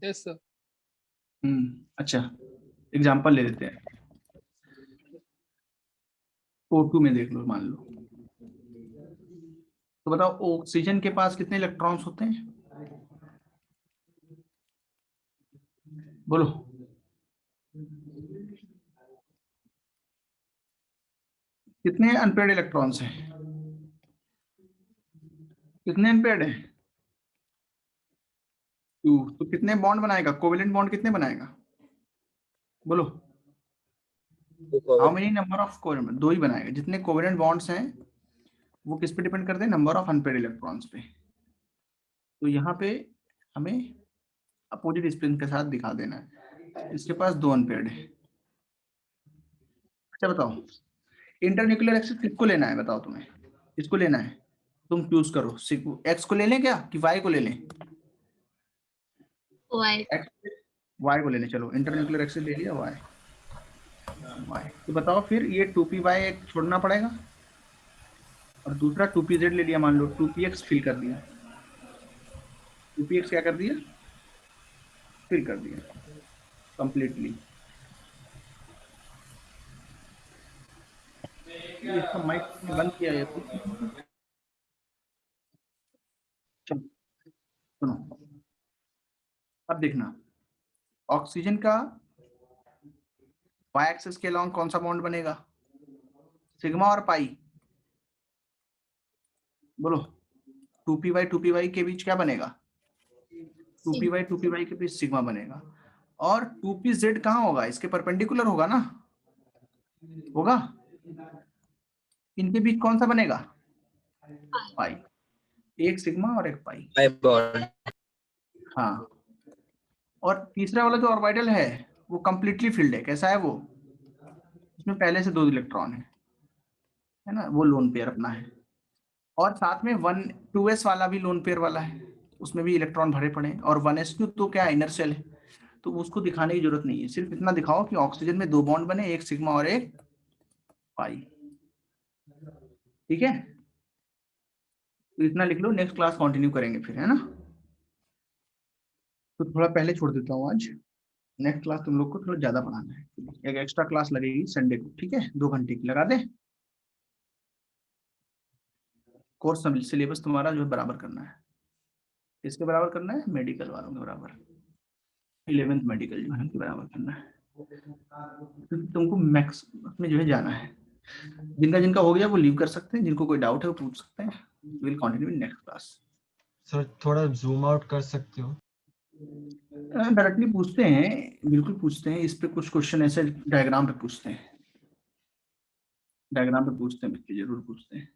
Yes sir. अच्छा, एग्जांपल ले लेते हैं। O2 में देख लो, मान लो, तो बताओ ऑक्सीजन के पास कितने इलेक्ट्रॉन्स होते हैं, बोलो। कितने अनपेड इलेक्ट्रॉन्स हैं, कितने अनपेड हैं, 2। तो कितने बॉन्ड बनाएगा, कोवेलेंट बॉन्ड कितने बनाएगा, बोलो। How many number of covalent, 2 ही बनाएगा। जितने कोवेलेंट बॉन्ड्स हैं वो किस पे डिपेंड करते हैं, नंबर ऑफ अनपेड इलेक्ट्रॉन्स पे। तो यहाँ पे हमें अपोजिट स्पिन के साथ दिखा देना है, इसके पास 2 अनपेड है। अच्छा बताओ, इंटरन्यूक्लियर एक्सिस किसको लेना है, बताओ तुम्हें, किसको लेना है, तुम चूज करो। एक्स को ले लें क्या कि वाई को ले लें, वाई। वाई को ले लें। चलो इंटरन्यूक्लियर एक्सिस ले लिया, वाई। तो बताओ फिर ये 2p वाई एक छोड़ना पड़ेगा और दूसरा 2pz ले लिया, मान लो 2px फिल कर दिया, 2px क्या कर दिया, फिल कर दिया कंप्लीटली। इसका माइक बंद किया है, चलो सुनो, अब देखना ऑक्सीजन का वाई एक्सिस के अलॉन्ग कौन सा बॉन्ड बनेगा, सिग्मा और पाई, बोलो। 2p वाई के बीच क्या बनेगा, 2p वाई के बीच सिग्मा बनेगा। और 2pz कहाँ होगा, इसके परपेंडिकुलर होगा ना, होगा। इनके बीच कौन सा बनेगा, पाई। एक सिग्मा और एक पाई। हाँ, और तीसरा वाला जो ऑर्बिटल है वो कंप्लीटली फिल्ड है। कैसा है वो, उसमें पहले से 2 इलेक्ट्रॉन है ना, वो लोन पेयर अपना है। और साथ में 2s वाला भी लोन पेयर वाला है, उसमें भी इलेक्ट्रॉन भरे पड़े हैं। और 1s2 तो क्या इनर शेल है, तो उसको दिखाने की जरूरत नहीं है। सिर्फ इतना दिखाओ कि ऑक्सीजन में 2 बॉन्ड बने, एक सिग्मा और एक पाई। ठीक है, तो इतना लिख लो, नेक्स्ट क्लास कंटिन्यू करेंगे फिर, है ना। तो थोड़ा पहले छोड़ देता हूँ आज, नेक्स्ट क्लास तुम लोग को थोड़ा ज्यादा पढ़ाना है, एक एक्स्ट्रा क्लास लगेगी संडे को, ठीक है, 2 घंटे की लगा दे। कोर्स सिलेबस तुम्हारा जो है बराबर करना है, किसके बराबर करना है, मेडिकल वालों के बराबर, 11th मेडिकल जो है के बराबर करना है। क्योंकि तुमको मैक्स में जो है जाना है। जिनका जिनका हो गया वो लीव कर सकते हैं, जिनको कोई डाउट है वो पूछ सकते हैं। Will continue in next class. Sir थोड़ा जूम आउट कर सकते हो, डायरेक्टली पूछते हैं, बिल्कुल पूछते हैं। इस पे कुछ क्वेश्चन ऐसे डायग्राम पे पूछते हैं, डायग्राम पे पूछते हैं, बच्चे जरूर पूछते हैं।